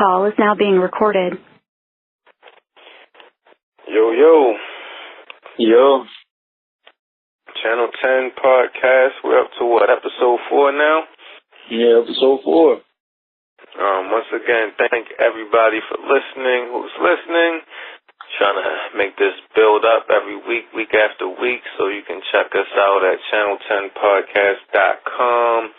call is now being recorded. Yo. Channel 10 podcast. We're up to what, episode 4 now? Yeah, episode 4. Once again, thank everybody for listening. Who's listening? Trying to make this build up every week after week, so you can check us out at channel10podcast.com.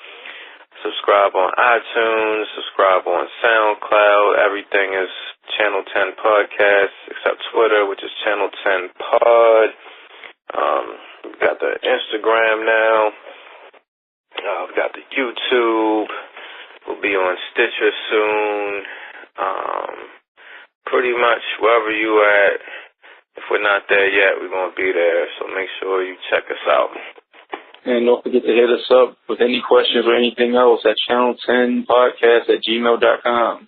Subscribe on iTunes, subscribe on SoundCloud. Everything is Channel 10 Podcast, except Twitter, which is Channel 10 Pod. We've got the Instagram now. We've got the YouTube. We'll be on Stitcher soon. Pretty much wherever you at. If we're not there yet, we're going to be there. So make sure you check us out. And don't forget to hit us up with any questions or anything else at channel10podcast@gmail.com.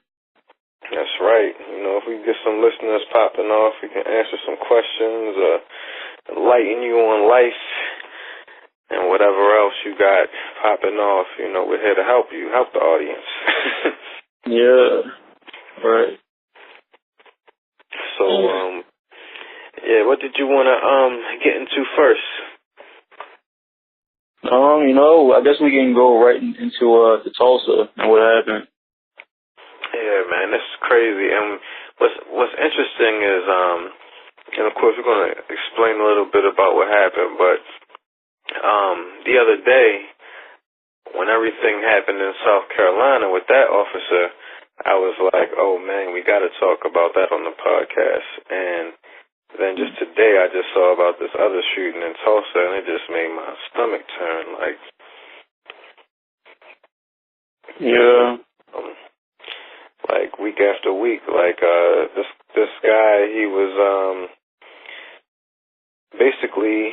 That's right. You know, if we get some listeners popping off, we can answer some questions, enlighten you on life, and whatever else you got popping off. You know, we're here to help you, help the audience. Yeah, right. So, what did you want to get into first? I guess we can go right into the Tulsa and what happened. Yeah, man, this is crazy. And what's interesting is, and of course we're going to explain a little bit about what happened, but the other day, when everything happened in South Carolina with that officer, I was like, oh man, we got to talk about that on the podcast. And then just today, I just saw about this other shooting in Tulsa, and it just made my stomach turn. Like, yeah, like week after week. Like this guy, he was basically,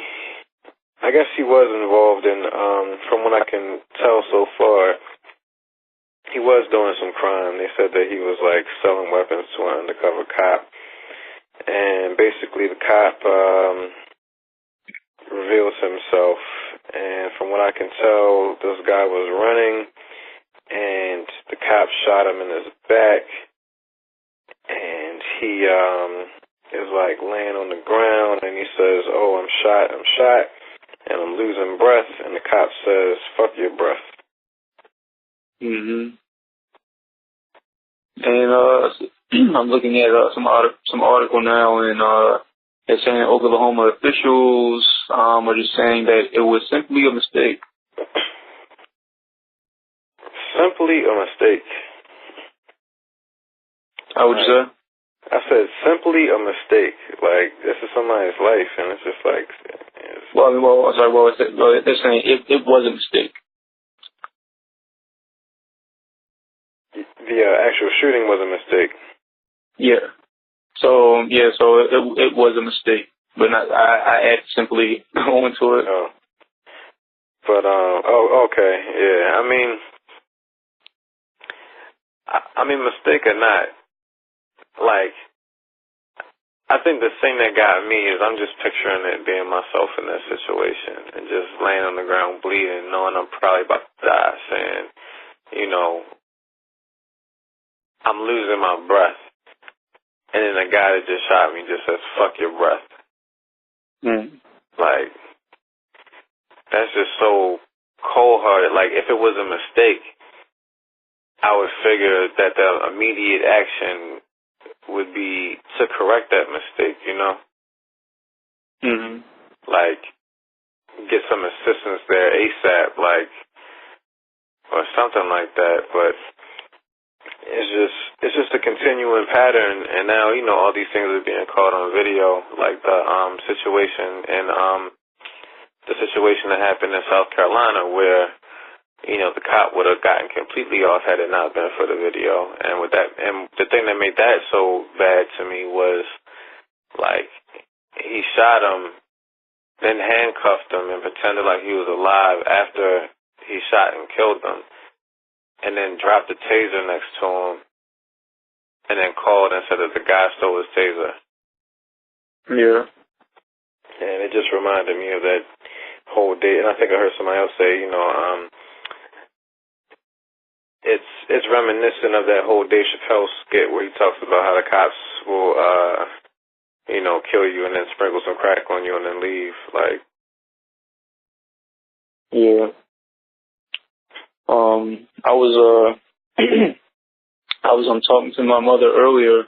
I guess he was involved in, from what I can tell so far, he was doing some crime. They said that he was like selling weapons to an undercover cop. And basically the cop reveals himself, and from what I can tell, this guy was running, and the cop shot him in his back, and he is like laying on the ground, and he says, oh, I'm shot, and I'm losing breath, and the cop says, fuck your breath. Mhm. And I'm looking at some article now, and they're saying Oklahoma officials are just saying that it was simply a mistake. Simply a mistake. How would you say? I said simply a mistake. Like, this is somebody's life, and it's just like. They're saying it was a mistake. The actual shooting was a mistake. Yeah. So it was a mistake, but I add simply onto it. Oh. But okay, yeah. I mean, mistake or not, like, I think the thing that got me is I'm just picturing it being myself in that situation and just laying on the ground bleeding, knowing I'm probably about to die, saying, you know, I'm losing my breath. And then the guy that just shot me just says, fuck your breath. Like, that's just so cold-hearted. Like, if it was a mistake, I would figure that the immediate action would be to correct that mistake, you know? Mm-hmm. Like, get some assistance there ASAP, like, or something like that, but it's just a continuing pattern, and now, you know, all these things are being caught on video, like the situation that happened in South Carolina where, you know, the cop would have gotten completely off had it not been for the video. And the thing that made that so bad to me was, like, he shot him, then handcuffed him and pretended like he was alive after he shot and killed him, and then dropped the taser next to him, and then called and said that the guy stole his taser. Yeah. And it just reminded me of that whole day. And I think I heard somebody else say, you know, it's it's reminiscent of that whole Dave Chappelle skit where he talks about how the cops will, kill you and then sprinkle some crack on you and then leave. Like, yeah. I was talking to my mother earlier,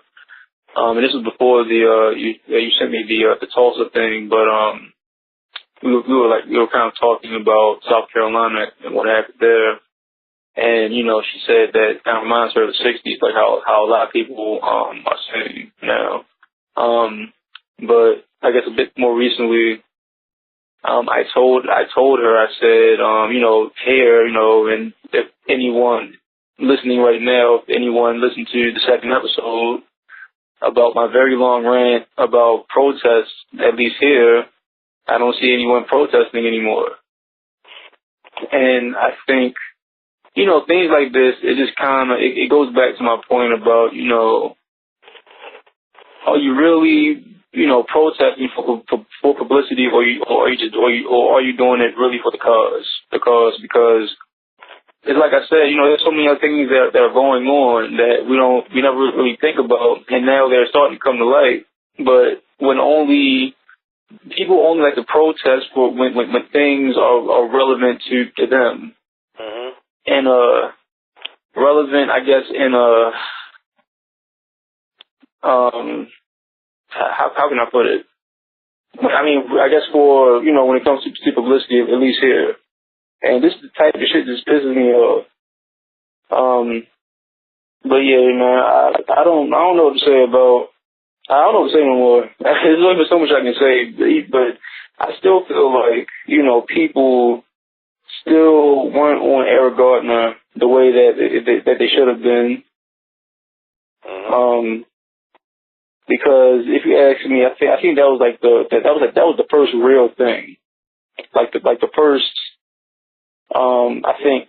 and this was before you sent me the Tulsa thing, but we were kind of talking about South Carolina and what happened there. And, she said that kind of reminds her of the 60s, like how a lot of people are saying now. But I guess a bit more recently, I told her, I said, here, and if anyone listening right now, if anyone listened to the second episode about my very long rant about protests, at least here, I don't see anyone protesting anymore. And I think, things like this, it just kind of, it goes back to my point about, are you really, protesting for publicity, or are you doing it really for the cause? Because it's like I said, there's so many other things that are going on that we never really think about, and now they're starting to come to light. But when people only like to protest for when things are relevant to them. mm-hmm. And relevant, I guess, in how can I put it? I mean, I guess for, when it comes to publicity, at least here. And this is the type of shit that just pisses me off. But yeah, man, I don't know what to say about, I don't know what to say no more. There's only so much I can say, but I still feel like, people still weren't on Eric Gardner the way that they should have been. Because if you ask me, I think that was like that was the first real thing. Like the first, I think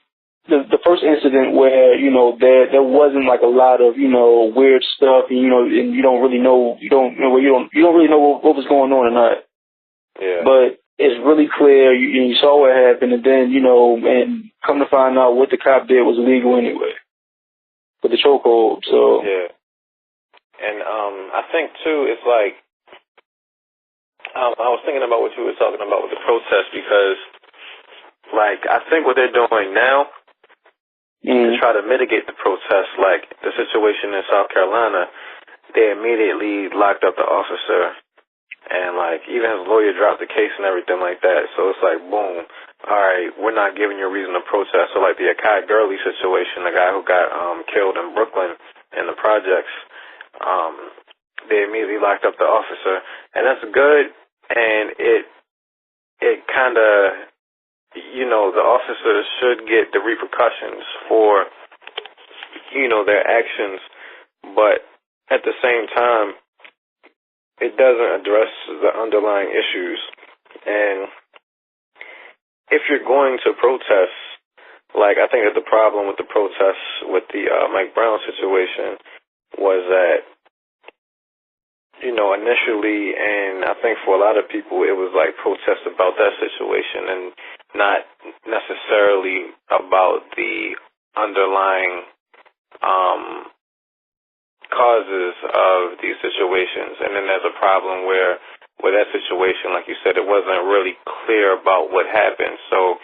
the first incident where there wasn't like a lot of weird stuff, and and you don't really know what was going on or not. Yeah. But it's really clear. You saw what happened, and then and come to find out what the cop did was illegal anyway, with the chokehold. So yeah. And I think too, it's like I was thinking about what you were talking about with the protest, because like I think what they're doing now to try to mitigate the protest, like the situation in South Carolina, they immediately locked up the officer, and like even his lawyer dropped the case and everything like that. So it's like, boom, all right, we're not giving you a reason to protest. So like the Akai Gurley situation, the guy who got killed in Brooklyn in the projects, they immediately locked up the officer, and that's good. And it kind of, the officers should get the repercussions for, their actions, but at the same time, it doesn't address the underlying issues. And if you're going to protest, like I think that the problem with the protests with the Mike Brown situation was that, initially, and I think for a lot of people, it was like protests about that situation and not necessarily about the underlying causes of these situations. And then there's a problem where that situation, like you said, it wasn't really clear about what happened. So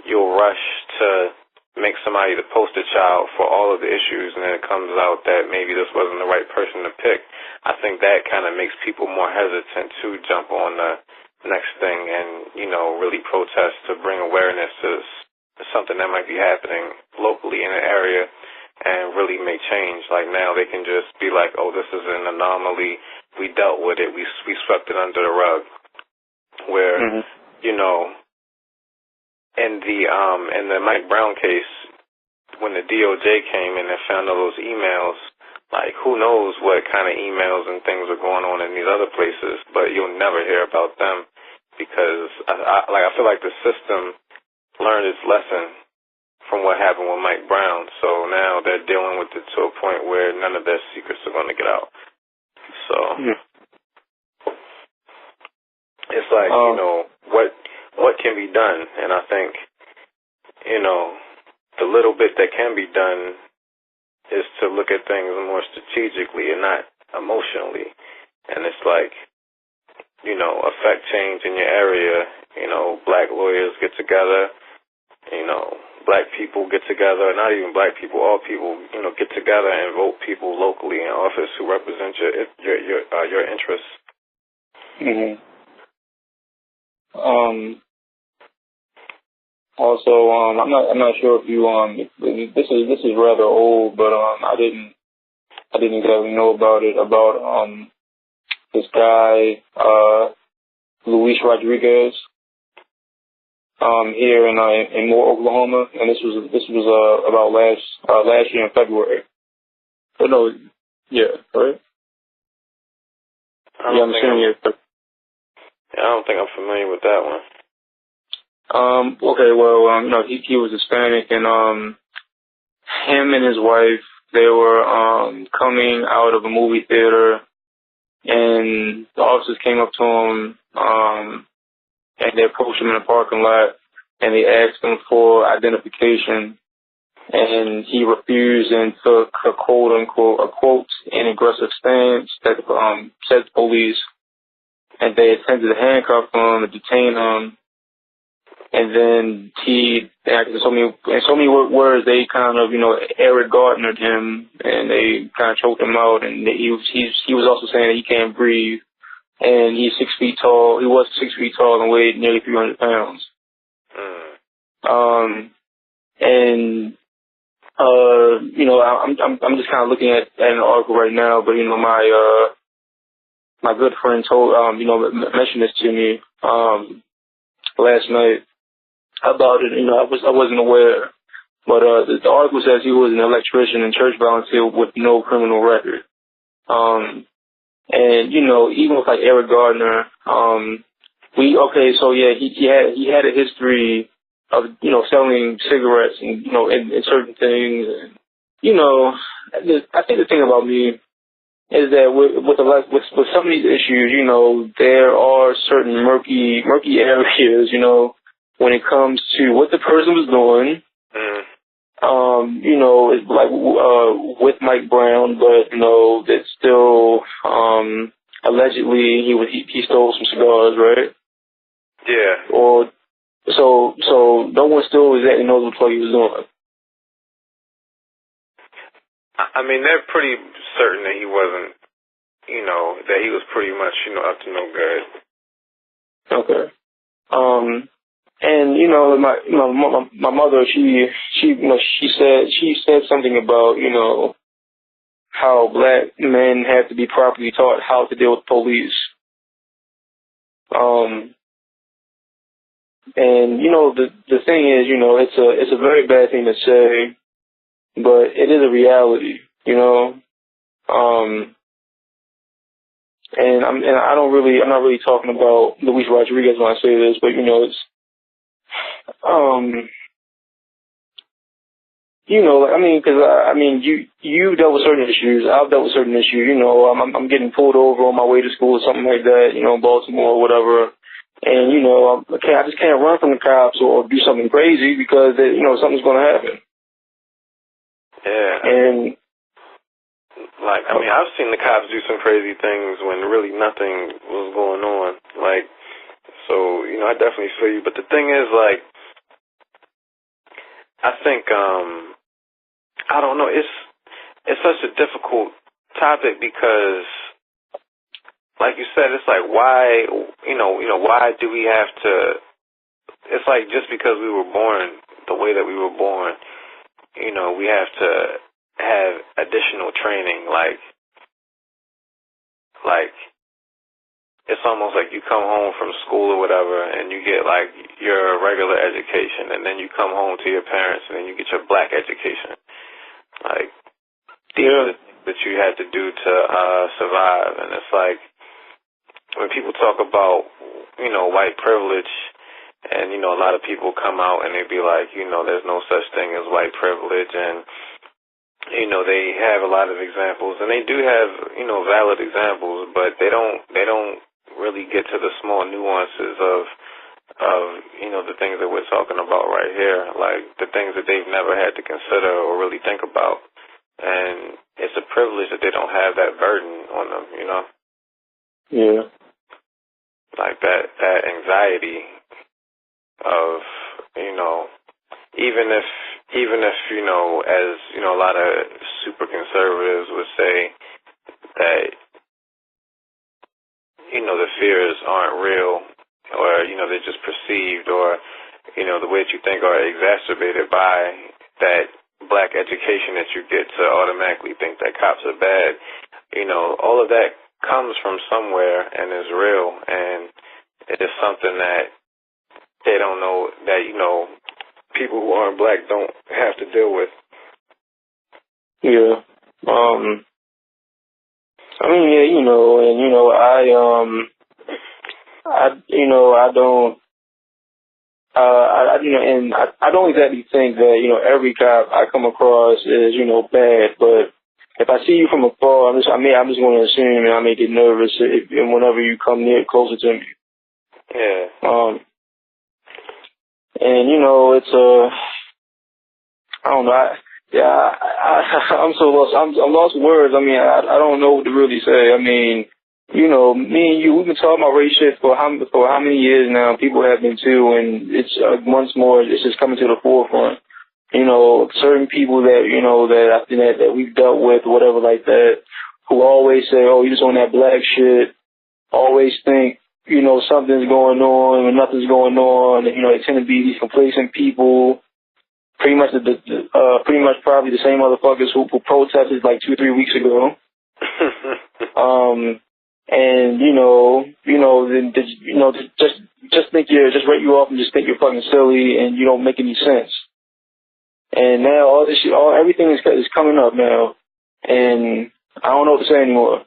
you'll rush to make somebody the poster child for all of the issues, and then it comes out that maybe this wasn't the right person to pick. I think that kind of makes people more hesitant to jump on the next thing and, really protest to bring awareness to something that might be happening locally in an area and really make change. Like now they can just be like, oh, this is an anomaly. We dealt with it. We swept it under the rug. Where, in the Mike Brown case, when the DOJ came in and found all those emails, like who knows what kind of emails and things are going on in these other places, but you'll never hear about them because I feel like the system learned its lesson from what happened with Mike Brown, so now they're dealing with it to a point where none of their secrets are going to get out. So it's like, what can be done? And I think, the little bit that can be done is to look at things more strategically and not emotionally. And it's like, affect change in your area. Black lawyers get together, black people get together, not even black people, all people, get together and vote people locally in office who represent your interests. Mm-hmm. Also, I'm not sure if you this is rather old, but I didn't exactly know about it, about this guy Luis Rodriguez here in Moore, Oklahoma, and this was about last year in February. Oh no, yeah, right? I don't think I'm familiar with that one. Okay, well, he was Hispanic, and him and his wife, they were coming out of a movie theater, and the officers came up to him, and they approached him in the parking lot, and they asked him for identification, and he refused and took a quote an aggressive stance that said the police, and they attempted to handcuff him and detain him. And then he acted in so many words, they kind of, Eric Gardnered him, and they kind of choked him out. And he was also saying that he can't breathe, and he's 6 feet tall. He was 6 feet tall and weighed nearly 300 pounds. And I'm just kind of looking at an article right now, but my good friend mentioned this to me last night about it. I wasn't aware, but the article says he was an electrician and church volunteer with no criminal record. And even with like Eric Gardner, he had a history of selling cigarettes and and certain things. And, I think the thing about me is that with some of these issues, there are certain murky areas, when it comes to what the person was doing. It's like with Mike Brown, but that's still allegedly he stole some cigars, right? Yeah. Or so no one still exactly knows what the fuck he was doing. I mean, they're pretty certain that he wasn't, that he was pretty much, up to no good. Okay. And my mother, she said something about how black men have to be properly taught how to deal with police. And the thing is, it's a very bad thing to say, but it is a reality, And I'm not really talking about Luis Rodriguez when I say this, but it's you dealt with certain issues, I've dealt with certain issues. I'm getting pulled over on my way to school or something like that, Baltimore or whatever, and I just can't run from the cops or do something crazy because something's going to happen. Yeah. And I've seen the cops do some crazy things when really nothing was going on. So, I definitely feel you. But the thing is, I think, I don't know, it's such a difficult topic because, like you said, it's like, why, why do we have to, it's like just because we were born the way that we were born, we have to have additional training, like it's almost like you come home from school or whatever and you get like your regular education and then you come home to your parents and then you get your black education. These are the things that you had to do to survive. And it's like when people talk about, white privilege and, a lot of people come out and they be like, there's no such thing as white privilege, and they have a lot of examples, and they do have, valid examples, but they don't really get to the small nuances of the things that we're talking about right here, like the things that they've never had to consider or really think about. and it's a privilege that they don't have that burden on them, you know? Yeah. Like that anxiety of, you know, even if, you know, as, you know, a lot of super conservatives would say that, you know, the fears aren't real, or, you know, they're just perceived, or, you know, the way that you think are exacerbated by that black education that you get to automatically think that cops are bad. You know, all of that comes from somewhere and is real, and it is something that they don't know, that, you know, people who aren't black don't have to deal with. Yeah. I mean, yeah, you know, and, you know, I don't exactly think that, you know, every cop I come across is, you know, bad, but if I see you from afar, I'm just going to assume, and I may get nervous whenever you come near, closer to me. Yeah. And, you know, it's, I don't know, I'm so lost, I'm lost for words. I mean, I don't know what to really say. I mean, you know, me and you, we've been talking about race shit for how many years now? People have been too, and it's once more, it's just coming to the forefront. You know, certain people that, you know, that we've dealt with, whatever like that, who always say, oh, you just on that black shit, always think, you know, something's going on when nothing's going on, and, you know, they tend to be these complacent people, pretty much probably the same motherfuckers who protested like 2-3 weeks ago. And, then just think just write you off and just think you're fucking silly and you don't make any sense. And now all this shit, everything is coming up now, and I don't know what to say anymore.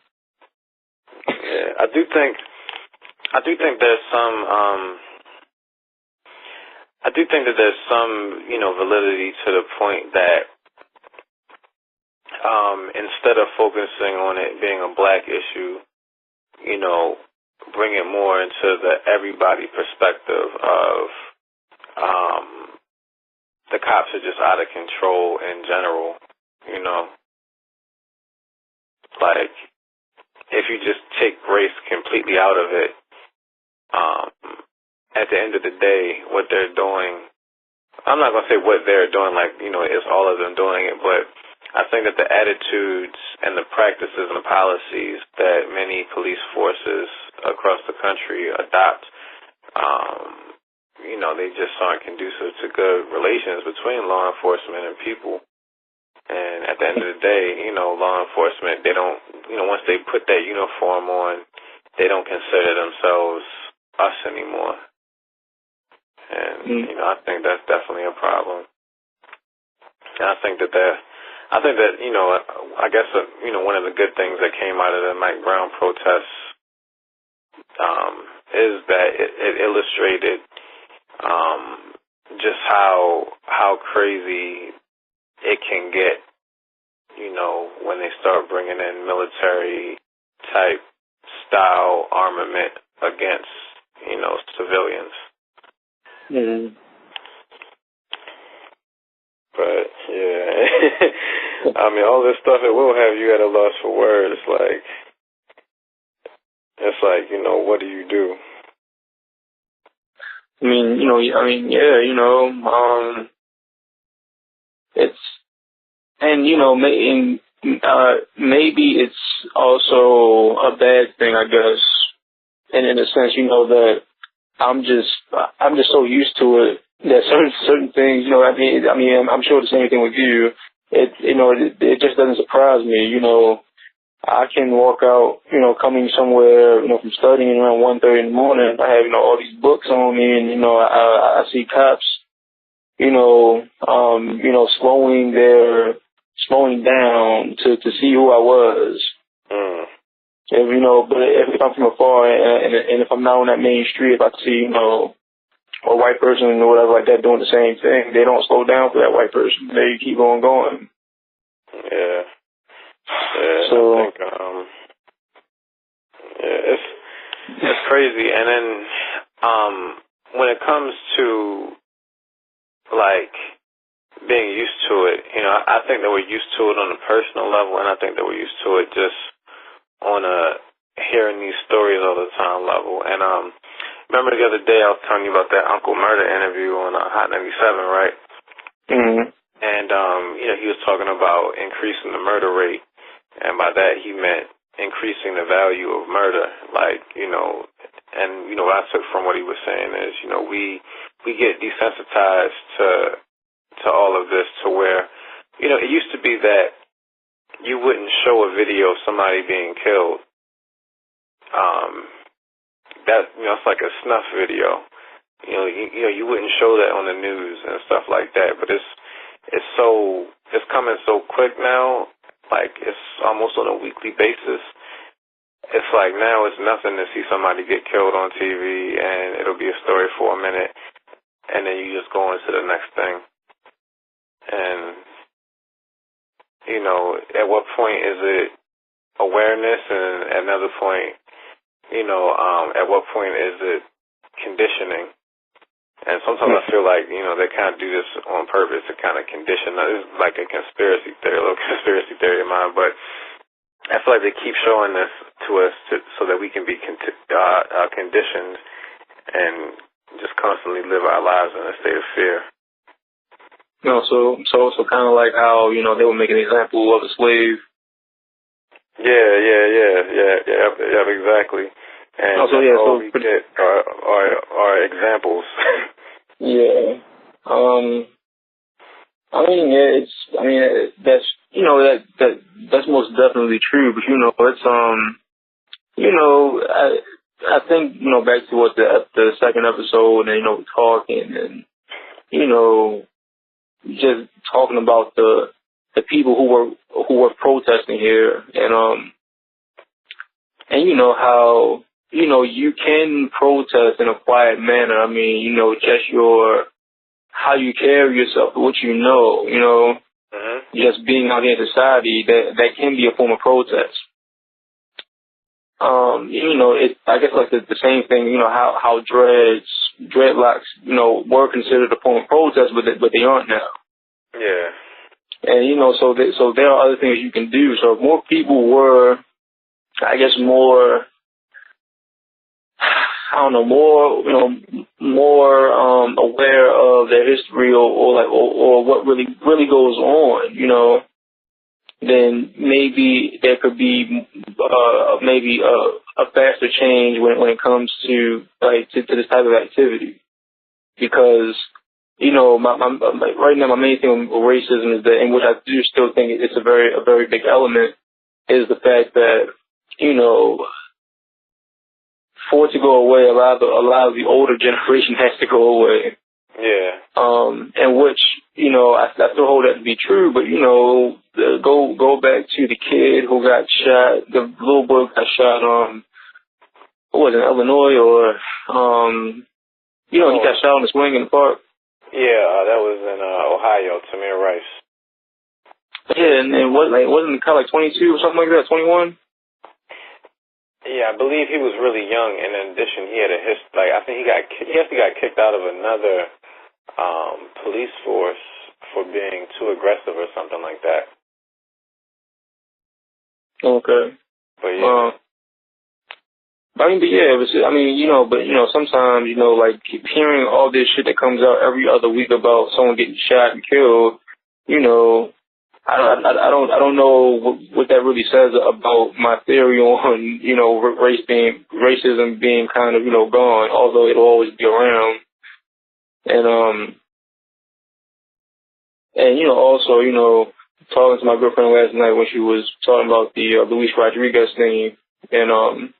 Yeah, I do think there's some, you know, validity to the point that instead of focusing on it being a black issue, you know, bring it more into the everybody perspective of the cops are just out of control in general, you know. Like, if you just take race completely out of it, at the end of the day, what they're doing, I'm not going to say what they're doing, like, you know, it's all of them doing it, but I think that the attitudes and the practices and the policies that many police forces across the country adopt, you know, they just aren't conducive to good relations between law enforcement and people. And at the end of the day, you know, law enforcement, they don't, you know, once they put that uniform on, they don't consider themselves us anymore. And, you know, I think that's definitely a problem. And I think that, you know, I guess, you know, one of the good things that came out of the Mike Brown protests is that it illustrated just how crazy it can get, you know, when they start bringing in military type style armament against, you know, civilians. Mm-hmm. But yeah, I mean, all this stuff, it will have you at a loss for words. Like, it's like, you know, what do you do? I mean, yeah, you know, it's, and, you know, maybe it's also a bad thing, I guess, and in a sense, you know, that I'm just so used to it that certain things, you know, I mean, I'm sure the same thing with you. It just doesn't surprise me, you know. I can walk out, you know, coming somewhere, you know, from studying around 1:30 in the morning. I have, you know, all these books on me, and, you know, I see cops, you know, slowing down to see who I was. If, you know, but if I'm from afar and if I'm not on that main street, if I see, you know, a white person or whatever like that doing the same thing, they don't slow down for that white person. They keep on going. Yeah. Yeah, so, I think, yeah, it's crazy. And then, when it comes to, like, being used to it. You know, I think that we're used to it on a personal level, and I think that we're used to it just on a hearing these stories all the time level. And remember the other day I was telling you about that Uncle Murder interview on Hot 97, right? Mm-hmm. And you know, he was talking about increasing the murder rate, and by that he meant increasing the value of murder. Like, you know, and you know what I took from what he was saying is, you know, we get desensitized to all of this, to where, you know, it used to be that you wouldn't show a video of somebody being killed. That, you know, it's like a snuff video. You know, you wouldn't show that on the news and stuff like that. But it's coming so quick now. Like, it's almost on a weekly basis. It's like now it's nothing to see somebody get killed on TV, and it'll be a story for a minute, and then you just go on to the next thing. And, you know, at what point is it awareness, and at another point, you know, at what point is it conditioning? And sometimes I feel like, you know, they kind of do this on purpose to kind of condition. It's like a conspiracy theory, a little conspiracy theory of mine, but I feel like they keep showing this to us so that we can be conditioned and just constantly live our lives in a state of fear. You know, so kind of like how, you know, they would make an example of a slave. Yeah, exactly. And also, yeah, all so we get are examples. Yeah. That's, you know, that's most definitely true, but, you know, it's, you know, I think, you know, back to what the second episode, and, you know, talking, and, you know, just talking about the people who were protesting here, and you know how, you know, you can protest in a quiet manner. I mean, you know, just how you carry yourself, what you know, just being out in society, that can be a form of protest. You know, I guess like the same thing, you know, how dreadlocks, you know, were considered a form of protest, but they aren't now. Yeah. And, you know, so there are other things you can do. So if more people were, I guess, more, I don't know, more aware of their history or what really goes on, you know, then maybe there could be maybe a faster change when it comes to this type of activity. Because, you know, right now my main thing with racism is that, in which I do still think it's a very big element, is the fact that, you know, for it to go away, a lot of the older generation has to go away. Yeah. And which, you know, I still hold that to be true, but, you know, go back to the kid who got shot, the little boy who got shot, what was it, Illinois, or, you know, he got shot on the swing in the park. Yeah, that was in Ohio, Tamir Rice. Yeah, and wasn't the guy like 22 or something like that, 21? Yeah, I believe he was really young, and in addition, he had I think he actually got kicked out of another police force for being too aggressive or something like that. Okay. But yeah. Sometimes, you know, like, hearing all this shit that comes out every other week about someone getting shot and killed, you know, I don't know what that really says about my theory on, you know, racism being kind of, you know, gone, although it'll always be around. And you know, also, you know, talking to my girlfriend last night when she was talking about the Luis Rodriguez thing and on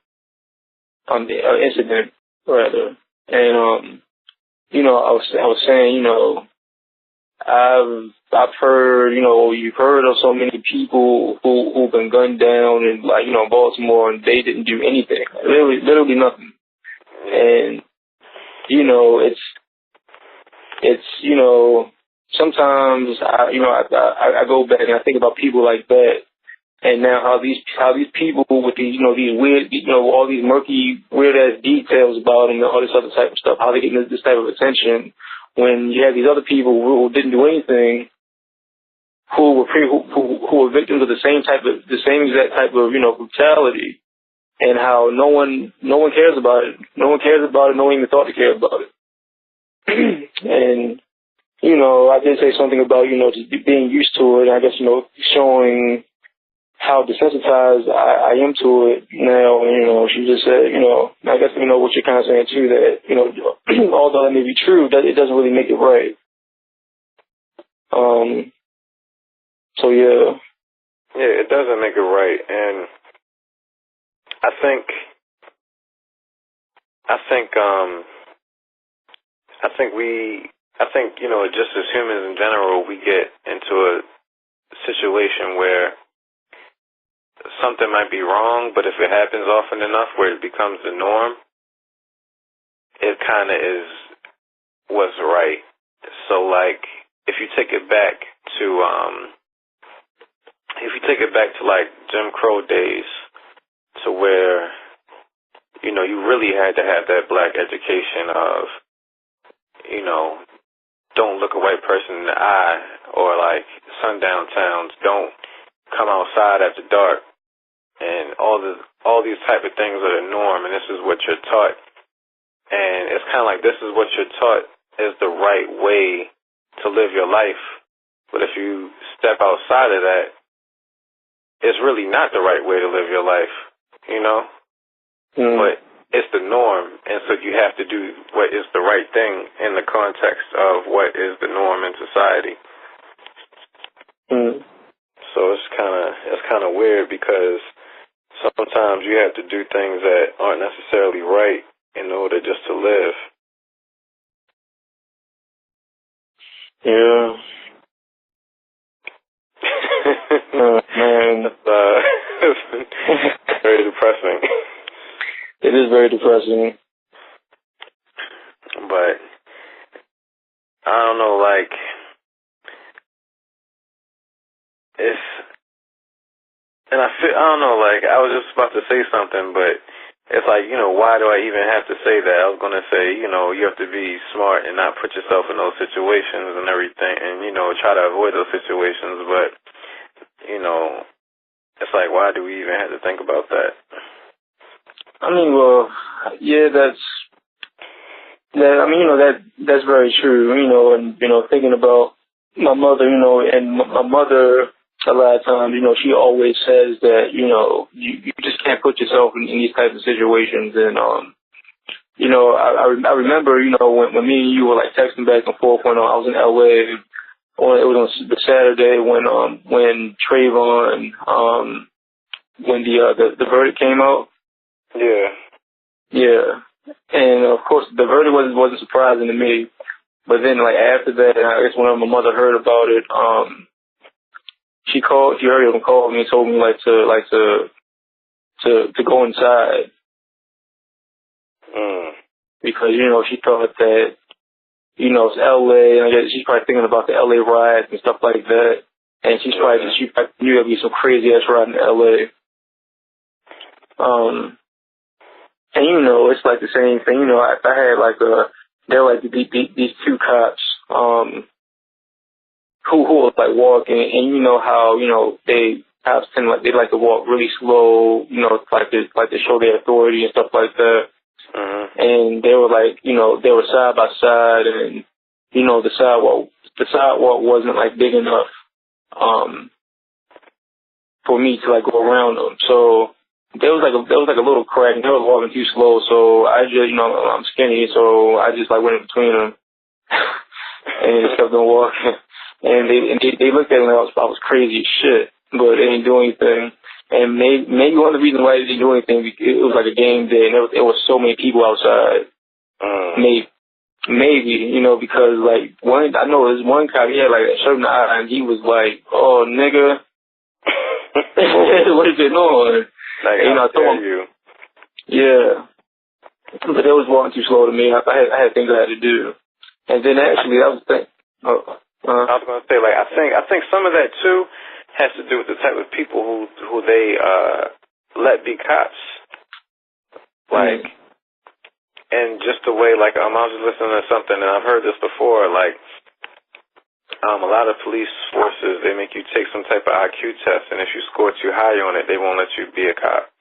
the incident rather, and you know, I was saying, you know, I've heard, you know, you've heard of so many people who've been gunned down in, like, you know, Baltimore, and they didn't do anything, literally nothing. And you know, it's you know, sometimes I go back and I think about people like that, and now how these people with these, you know, these weird, you know, all these murky, weird ass details about them and all this other type of stuff, how they get this type of attention, when you had these other people who didn't do anything, who were victims of the same exact type of, you know, brutality, and how no one cares about it. No one cares about it. No one even thought to care about it. And, you know, I did say something about, you know, just being used to it. I guess, you know, showing how desensitized I am to it now. And, you know, she just said, you know, I guess, you know, what you're kind of saying too, that, you know, although that may be true, that it doesn't really make it right. So yeah. Yeah, it doesn't make it right. And I think, you know, just as humans in general, we get into a situation where something might be wrong, but if it happens often enough where it becomes the norm, it kind of is what's right. So, like, if you take it back to, like, Jim Crow days, to where, you know, you really had to have that black education of, you know, don't look a white person in the eye, or like sundown towns, don't come outside after dark, and all these type of things are the norm, and this is what you're taught. And it's kind of like this is what you're taught is the right way to live your life. But if you step outside of that, it's really not the right way to live your life, you know? But it's the norm, and so you have to do what is the right thing in the context of what is the norm in society. So it's kind of weird, because sometimes you have to do things that aren't necessarily right in order just to live. Yeah. Man. It's very depressing. It is very depressing. But I don't know, like, it's, and I don't know, like, I was just about to say something, but it's like, you know, why do I even have to say that? I was going to say, you know, you have to be smart and not put yourself in those situations and everything, and, you know, try to avoid those situations, but, you know, it's like, why do we even have to think about that? I mean, well, yeah, that's very true, you know, and, you know, thinking about my mother, you know, and my mother, a lot of times, you know, she always says that, you know, you just can't put yourself in these types of situations. And, you know, I remember, you know, when me and you were, like, texting back and forth when I was in L.A., it was on the Saturday when Trayvon, when the verdict came out. Yeah. And of course the verdict wasn't surprising to me. But then, like, after that, I guess when my mother heard about it, she heard him call me and told me to go inside. Because, you know, she thought that, you know, it's LA, and I guess she's probably thinking about the LA riots and stuff like that. And she probably knew there'd be some crazy ass riot in LA. And, you know, it's like the same thing. You know, I had like there were like these two cops, who was like walking, and you know how, you know, cops tend they like to walk really slow, you know, like to show their authority and stuff like that. And they were like, you know, they were side by side, and, you know, the sidewalk wasn't like big enough, for me to like go around them. So there was like a little crack, and they were walking too slow. So I just, you know, I'm skinny, so I just like went in between them and just kept on walking. And they looked at me like I was crazy as shit, but they didn't do anything. And maybe one of the reasons why they didn't do anything, it was like a game day, and there was so many people outside. Maybe, you know, because like I know there's one cop, he had like a shirt in the eye, and he was like, "Oh, nigga, what is it on?" Like, you know, I told him, yeah, but they was walking too slow to me. I had things I had to do, and then actually I was thinking, I was gonna say, like, I think some of that too has to do with the type of people who they let be cops. Like, and just the way, like, I was just listening to something, and I've heard this before, like, a lot of police forces, they make you take some type of IQ test, and if you score too high on it, they won't let you be a cop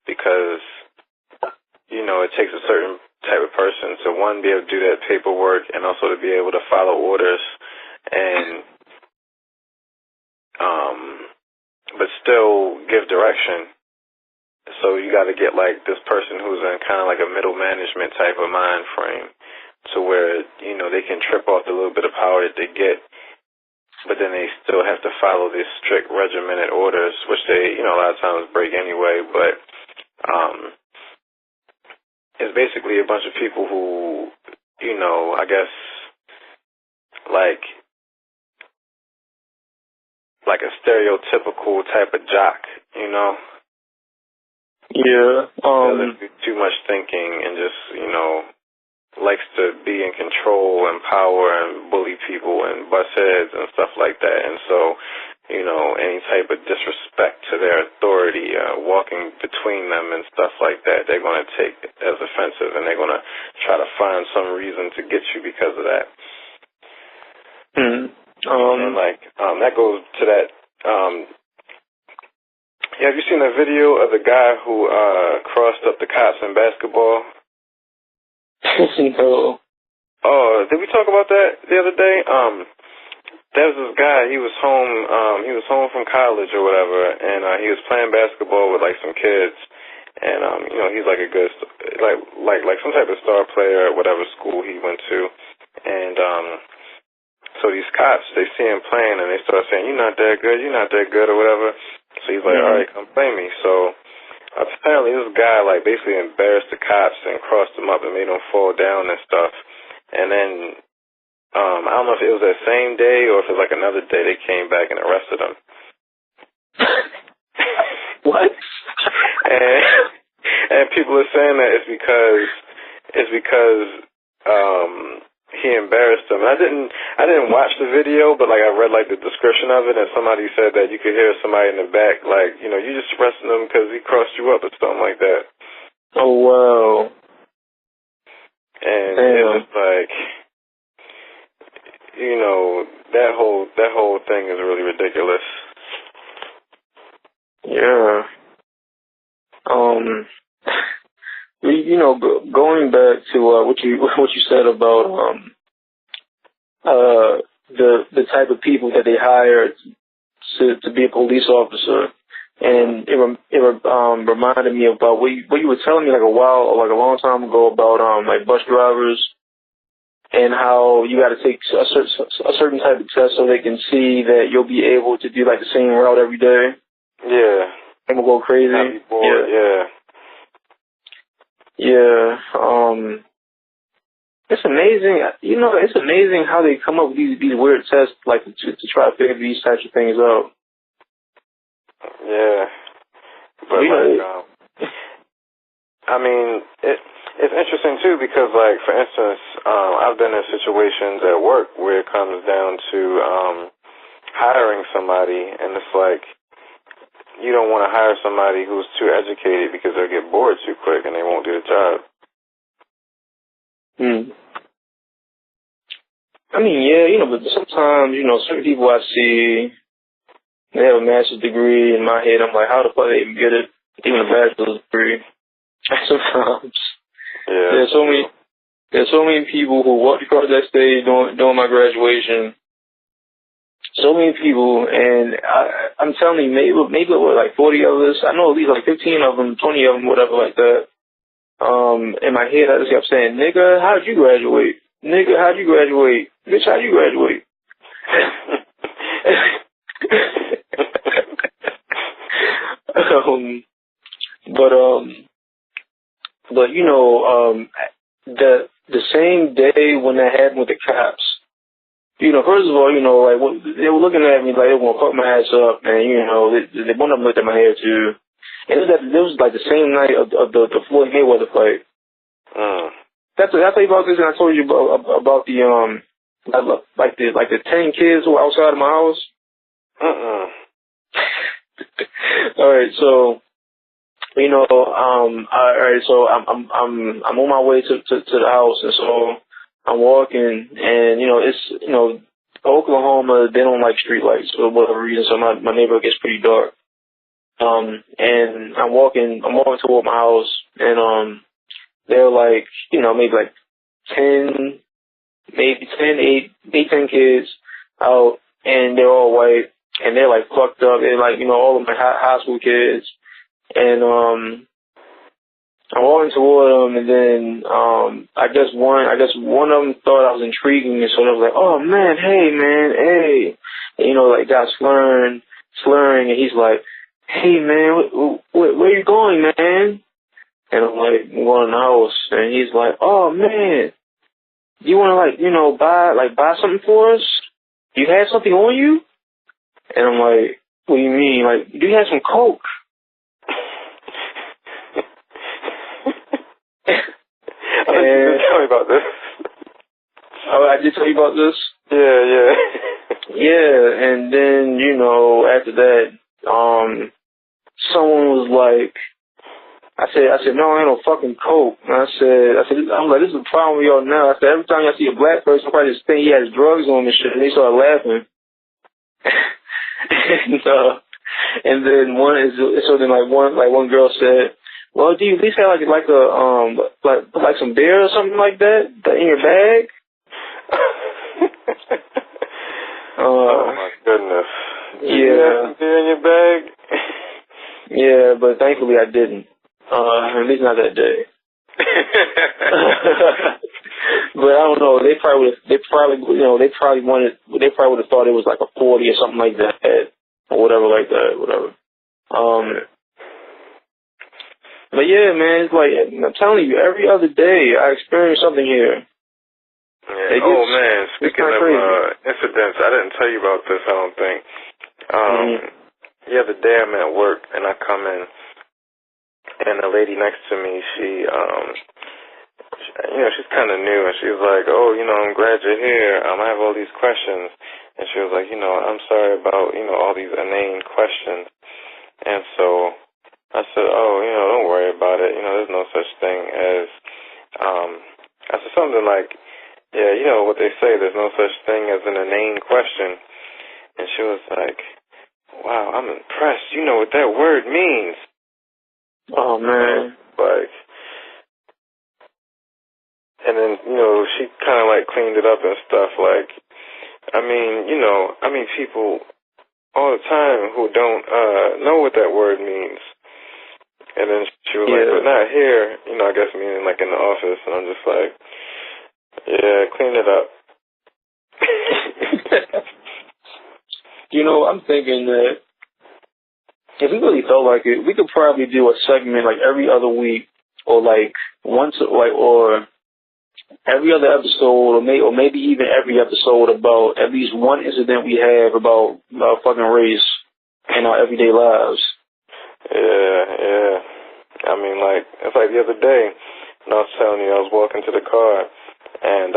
because, you know, it takes a certain type of person to, one, be able to do that paperwork and also to be able to follow orders and, but still give direction. So you got to get, like, this person who's in kind of like a middle management type of mind frame to where, you know, they can trip off the little bit of power that they get, but then they still have to follow these strict regimented orders, which they, you know, a lot of times break anyway, but it's basically a bunch of people who, you know, I guess, like a stereotypical type of jock, you know? Yeah. Doesn't do too much thinking and just, you know, likes to be in control and power and bully people and bust heads and stuff like that. And so, you know, any type of disrespect to their authority, walking between them and stuff like that, they're going to take as offensive, and they're going to try to find some reason to get you because of that. And like, that goes to that, yeah, have you seen that video of the guy who crossed up the cops in basketball? No. Oh, did we talk about that the other day? There was this guy, he was home from college or whatever, and he was playing basketball with like some kids, and you know, he's like a good, like some type of star player at whatever school he went to, and so these cops, they see him playing and they start saying, you're not that good or whatever. So he's like, all right, come play me. So apparently this guy like basically embarrassed the cops and crossed them up and made them fall down and stuff. And then I don't know if it was that same day or if it was like another day, they came back and arrested him. What? And people are saying that it's because he embarrassed him. I didn't watch the video, but like I read like the description of it, and somebody said that you could hear somebody in the back like, you know, you just arrested him because he crossed you up or something like that. Oh wow! And it was like, you know, that whole thing is really ridiculous. Yeah. You know, going back to what you said about the type of people that they hire to be a police officer, and it reminded me about what you were telling me like a long time ago about like bus drivers and how you got to take a certain type of test so they can see that you'll be able to do like the same route every day. Yeah. And we'll go crazy. Not be bored. Yeah. Yeah, it's amazing. You know, it's amazing how they come up with these weird tests, like to try to figure these types of things out. Yeah, but like, I mean, it's interesting too because, like, for instance, I've been in situations at work where it comes down to hiring somebody, and it's like, you don't want to hire somebody who's too educated because they'll get bored too quick and they won't do the job. I mean, yeah, you know, but sometimes, you know, certain people I see, they have a master's degree. In my head, I'm like, how the fuck they even get it? Even a bachelor's degree. Sometimes. Yeah. There's so many people who walked across that stage during my graduation. So many people, and I'm telling you, maybe what, like 40 of us. I know at least like 15 of them, 20 of them, whatever like that. In my head, I just kept saying, "Nigga, how'd you graduate? Nigga, how'd you graduate? Bitch, how'd you graduate?" But you know, the same day when that happened with the cops. You know, first of all, you know, like they were looking at me like they were gonna fuck my ass up, and you know, they one of them looked at my hair too. And it was like the same night of the Floyd Mayweather fight. That's I told you about this, and I told you about the like the 10 kids who were outside of my house. All right, so you know, all right, so I'm on my way to the house, and so I'm walking, and you know, it's, you know, Oklahoma, they don't like street lights for whatever reason, so my neighborhood gets pretty dark. And I'm walking toward my house, and they're like, you know, maybe like 10, 10 kids out, and they're all white, and they're like fucked up, and like, you know, all of my high school kids, and I'm walking toward them, and then I guess one of them thought I was intriguing, and so they was like, oh man, hey man, hey, and, you know, like got slurring, and he's like, hey man, where you going, man? And I'm like, I'm going in the house, and he's like, oh man, you want to like, you know, buy something for us? You have something on you? And I'm like, what do you mean? Like, do you have some coke? You didn't tell me about this. Oh, I did tell you about this? Yeah. Yeah, and then, you know, after that, someone was like, I said, no, ain't no fucking coke. And I'm like, this is the problem with y'all now. I said, every time y'all see a black person, probably just think he has drugs on and shit, and they start laughing. and then one girl said, well, do you at least have like some beer or something like that in your bag? Oh my goodness. Yeah. Did you have some beer in your bag? Yeah, but thankfully I didn't. At least not that day. But I don't know. They probably would have thought it was like a 40 or something like that, or whatever like that, whatever. But yeah, man, it's like, I'm telling you, every other day I experience something here. Yeah. Oh man, speaking of incidents, I didn't tell you about this. I don't think. The other day I'm at work and I come in, and the lady next to me, she you know, she's kind of new, and she was like, oh, you know, I'm glad you're here. I have all these questions. And she was like, you know, I'm sorry about, you know, all these inane questions. And so I said, oh, you know, don't worry about it. You know, there's no such thing as, I said something like, yeah, you know what they say, there's no such thing as an inane question. And she was like, wow, I'm impressed. You know what that word means. Oh, man. Like, and then, you know, she kind of like cleaned it up and stuff. Like, I mean, you know, people all the time who don't know what that word means. And then she was like, but not here, you know, I guess meaning like in the office. And I'm just like, yeah, clean it up. You know, I'm thinking that if we really felt like it, we could probably do a segment like every other week, or like once, or every other episode, or maybe even every episode, about at least one incident we have about fucking race in our everyday lives. Yeah. I mean, like, it's like the other day, and I was telling you, I was walking to the car, and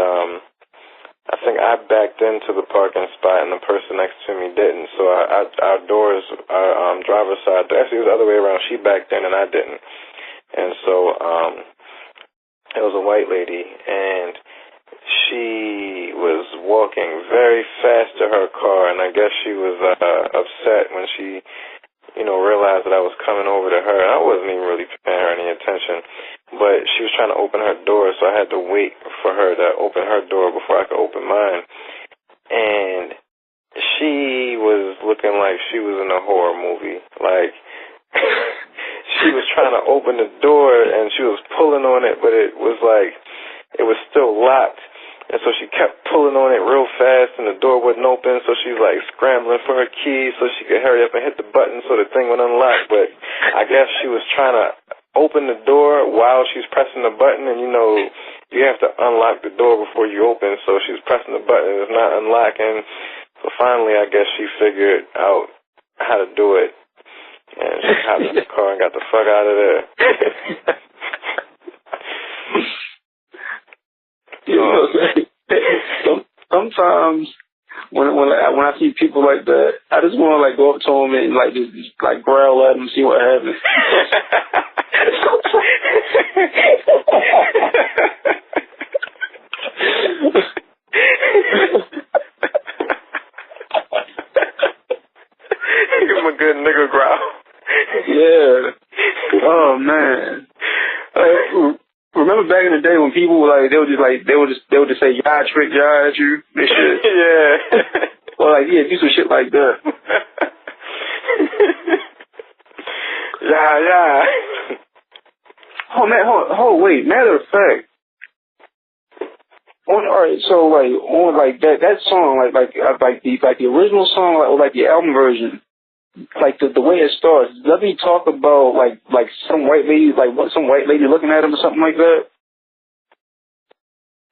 I think I backed into the parking spot, and the person next to me didn't. So our doors, our driver's side, actually it was the other way around. She backed in, and I didn't. And so it was a white lady, and she was walking very fast to her car, and I guess she was upset when she, you know, realized that I was coming over to her. I wasn't even really paying her any attention, but she was trying to open her door, so I had to wait for her to open her door before I could open mine. And she was looking like she was in a horror movie. Like, she was trying to open the door, and she was pulling on it, but it was like, it was still locked. And so she kept pulling on it real fast, and the door wouldn't open, so she's like scrambling for her keys so she could hurry up and hit the button so the thing would unlock. But I guess she was trying to open the door while she's pressing the button, and you know, you have to unlock the door before you open, so she was pressing the button, and it's not unlocking. So finally, I guess she figured out how to do it, and she hopped in the car and got the fuck out of there. You know, sometimes when I see people like that, I just want to like go up to them and like just like growl at them and see what happens. Oh man. Remember back in the day when people were like they would just say "yeah, trick, yeah, at you," this shit. Yeah. Or like do some shit like that. Yeah. Oh man, wait. Matter of fact, alright, so on that song, like the original song, or the album version, the way it starts. Let me talk about like some white lady, some white lady looking at him or something like that.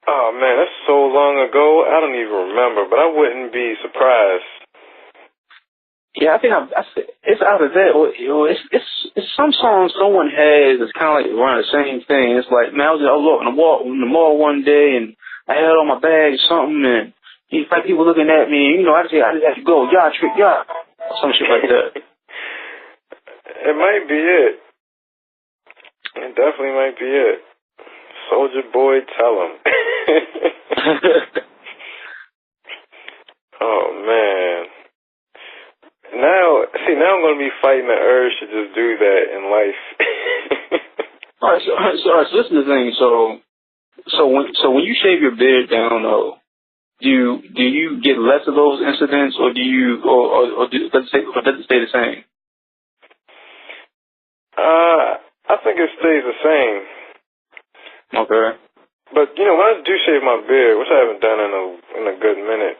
Oh man, that's so long ago. I don't even remember, but I wouldn't be surprised. Yeah, I think it's out of that. It's some songs someone has. It's kind of like around the same thing. It's like, man, I was in the mall one day and I had on my bag or something, and it's like people looking at me. I just have to go, y'all trick, y'all, some shit like that. It might be it. It definitely might be it. Soulja Boy, tell him. Oh man. Now I'm going to be fighting the urge to just do that in life. All right, so this is the thing. So when you shave your beard down, though, do you get less of those incidents, or does it stay the same? I think it stays the same. Okay. But when I do shave my beard, which I haven't done in a good minute,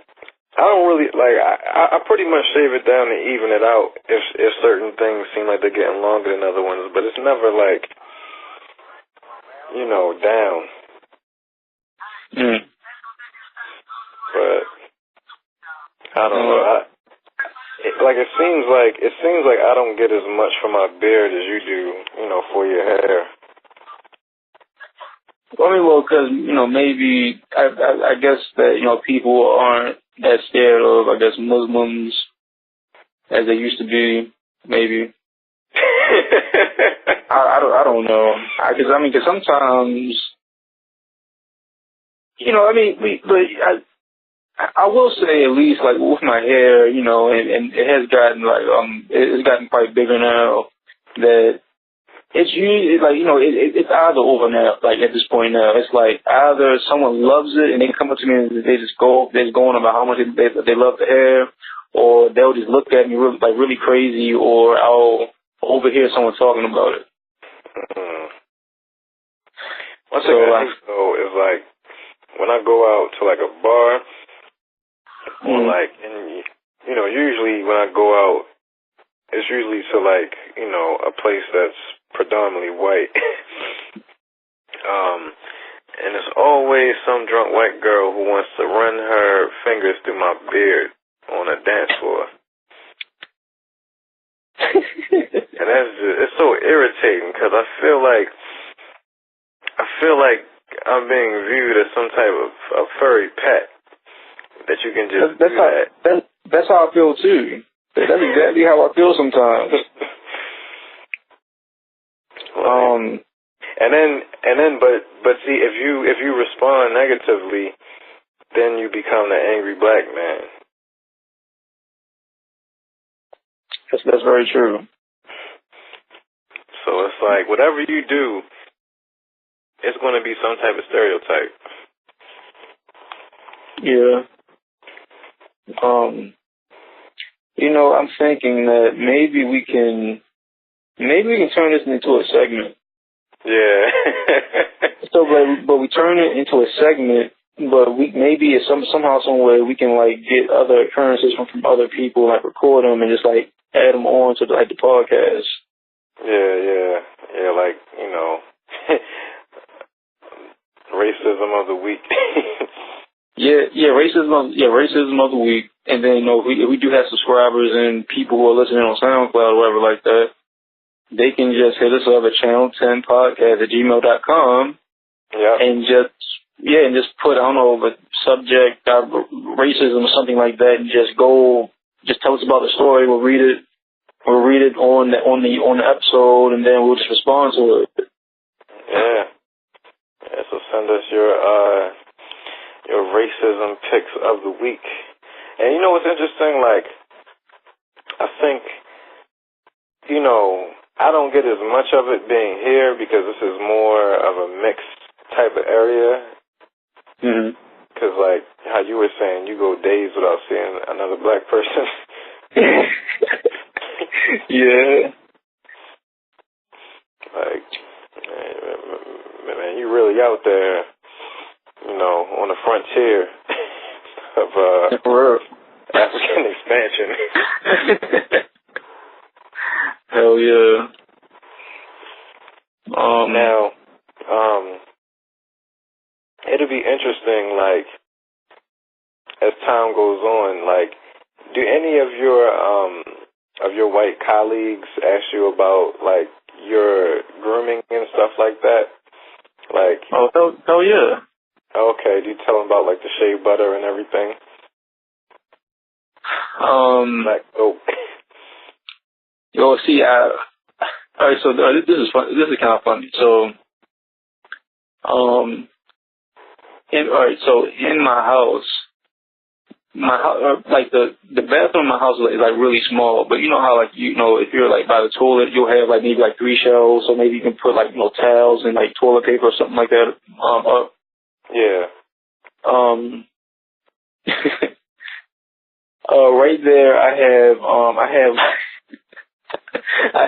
I don't really I pretty much shave it down to even it out if certain things seem like they're getting longer than other ones, but it's never down. But I don't know. It seems like I don't get as much from my beard as you do, for your hair. I mean, because maybe I guess that people aren't as scared of Muslims as they used to be. Maybe. I don't know. Because sometimes I will say at least with my hair, and it has gotten it's gotten quite bigger now. That it's usually it's either over now. At this point now, it's either someone loves it and they come up to me and they just go on about how much they love the hair, or they'll just look at me really crazy, or I'll overhear someone talking about it. One thing I think though is when I go out to a bar, or and usually when I go out, it's usually to a place that's predominantly white. And it's always some drunk white girl who wants to run her fingers through my beard on a dance floor. And it's so irritating because I feel like I'm being viewed as some type of furry pet that you can just do that. That's how I feel too. That's exactly how I feel sometimes. But see, if you respond negatively, then you become the angry black man. That's very true. So it's whatever you do, it's going to be some type of stereotype. Yeah. I'm thinking that maybe we can turn this into a segment. Yeah. But we turn it into a segment, but we maybe somehow, some way we can get other occurrences from other people, record them and just add them on to the podcast. Yeah, racism of the week. racism of the week. And then we do have subscribers and people who are listening on SoundCloud or whatever like that. They can just hit us up at channel10podcast@gmail.com. Yeah. And just put, I don't know, the subject, racism or something like that, and just tell us about the story. We'll read it on the episode, and then we'll just respond to it. Yeah. So send us your racism picks of the week. And you know what's interesting? I think, I don't get as much of it being here because this is more of a mixed type of area. Mhm. Because, like, how you were saying, you go days without seeing another black person. Yeah. Like, man, you really out there, you know, on the frontier of African expansion. Hell yeah. Now, it'll be interesting, like, as time goes on, like, do any of your white colleagues ask you about, like, your grooming and stuff like that? Like, hell yeah. Okay, do you tell them about, like, the shea butter and everything? Black soap. Yo, see, alright, so this is fun. This is kind of funny. So, in my house, like the bathroom in my house is like really small. But you know how, like, you know, if you're like by the toilet, you'll have like maybe like 3 shelves, so maybe you can put like, you know, towels and like toilet paper or something like that up. Yeah. Right there, I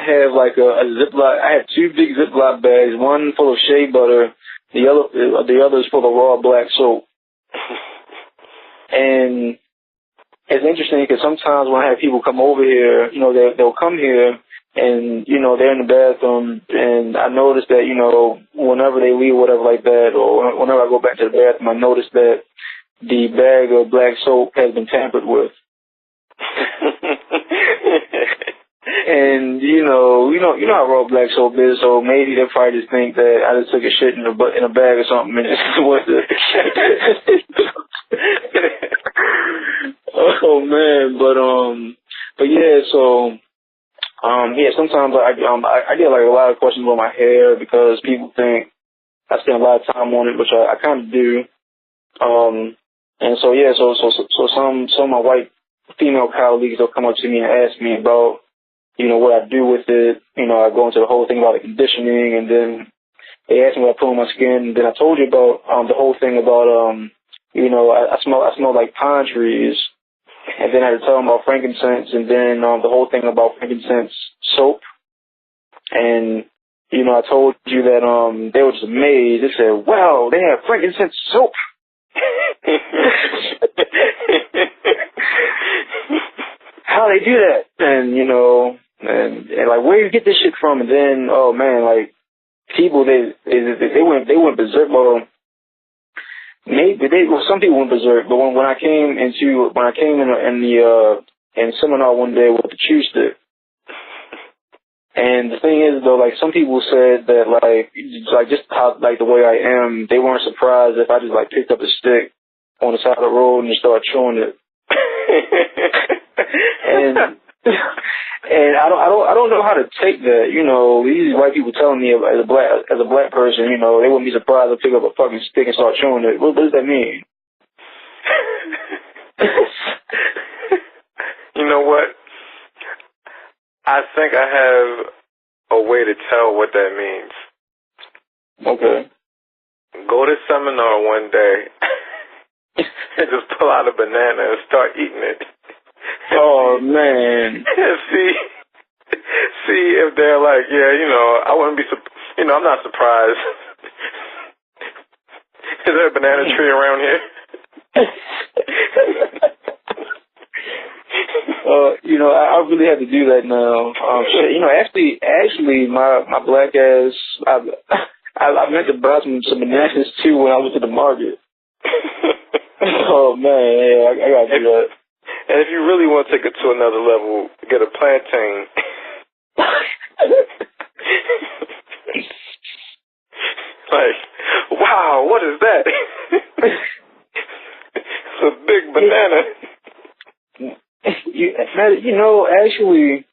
have like a Ziploc. I have 2 big Ziploc bags, one full of shea butter, the other is full of raw black soap. And it's interesting because sometimes when I have people come over here, you know, they'll come here and, you know, they're in the bathroom, and I notice that, you know, whenever they leave, whatever like that, or whenever I go back to the bathroom, I notice that the bag of black soap has been tampered with. And you know how raw black soap is, so maybe they probably just think that I just took a shit in a bag or something and it's what the oh man, but yeah, so yeah, sometimes I get like a lot of questions on my hair because people think I spend a lot of time on it, which I kind of do. And so yeah, so some of my white female colleagues, they'll come up to me and ask me about, you know, what I do with it. You know, I go into the whole thing about the conditioning, and then they ask me what I put on my skin. And then I told you about the whole thing about you know, I smell like pine trees, and then I had to tell them about frankincense, and then the whole thing about frankincense soap. And you know, I told you that they were just amazed. They said, "Wow, they have frankincense soap." How they do that? And you know, and like, where you get this shit from? And then, oh man, like, people they went berserk. Well, some people went berserk, but when I came in the seminar one day with the Twista, and the thing is though, like, some people said that like just how, like, the way I am, they weren't surprised if I just like picked up a stick on the side of the road and just started chewing it. And I don't know how to take that. You know, these white people telling me as a black person, you know, they wouldn't be surprised to pick up a fucking stick and start chewing it. What does that mean? You know what? I think I have a way to tell what that means. Okay. Go to seminar one day and just pull out a banana and start eating it. Oh man. See if they're like, yeah, you know, I wouldn't be, you know, I'm not surprised. Is there a banana tree around here? You know, I really have to do that now. You know, actually, my black ass, I meant to buy some bananas too when I went to the market. Oh man, yeah, I gotta do that. And if you really want to take it to another level, get a plantain. Like, wow, what is that? It's a big banana. You know, actually,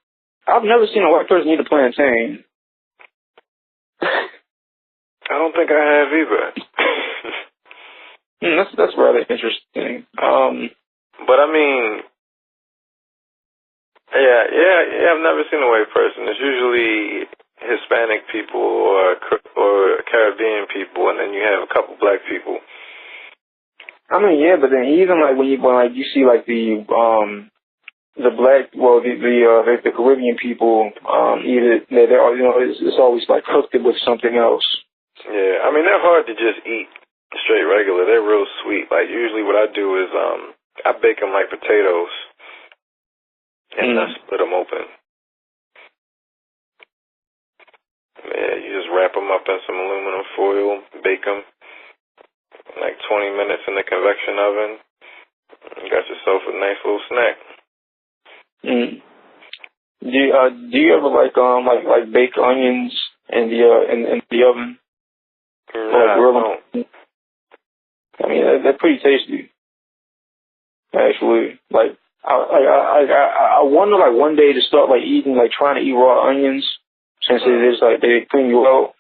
I've never seen a white person eat a plantain. I don't think I have either. That's rather interesting. But I mean, Yeah. I've never seen a white person. It's usually Hispanic people or Caribbean people, and then you have a couple black people. I mean, yeah, but then even like when you see like the black, well, the Caribbean people, either they're it's always like cooked it with something else. Yeah, I mean they're hard to just eat straight regular. They're real sweet. Like usually what I do is I bake them like potatoes, and I split them open. Yeah, you just wrap them up in some aluminum foil, bake them like 20 minutes in the convection oven. You got yourself a nice little snack. Do you ever like bake onions in the oven? Nah, grill them? I mean, they're pretty tasty. Actually, like I wonder like one day to start like trying to eat raw onions since it is like they clean you out.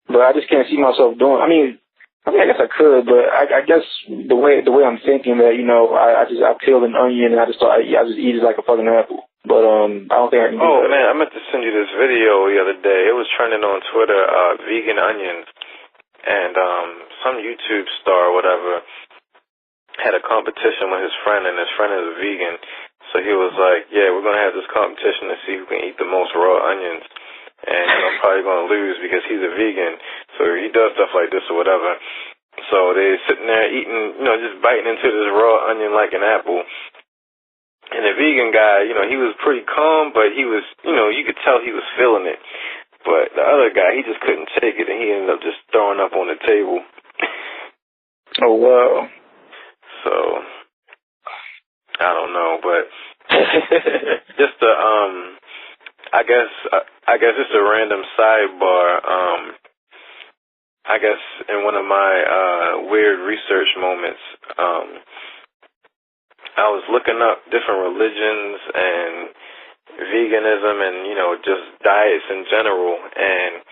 But I just can't see myself doing. I mean, I guess I could, but I guess the way I'm thinking that I peel an onion and I just eat it like a fucking apple. But I don't think I can do that. Oh man, I meant to send you this video the other day. It was trending on Twitter, vegan onions, and some YouTube star or whatever had a competition with his friend, and his friend is a vegan. So he was like, "Yeah, we're gonna have this competition to see who can eat the most raw onions." And I'm probably going to lose because he's a vegan, so he does stuff like this or whatever. So they're sitting there eating, just biting into this raw onion like an apple. And the vegan guy, he was pretty calm, but he was, you could tell he was feeling it. But the other guy, he just couldn't take it, and he ended up just throwing up on the table. Oh, wow. So, I don't know, but just the, I guess it's a random sidebar. I guess in one of my weird research moments, I was looking up different religions and veganism and, just diets in general. And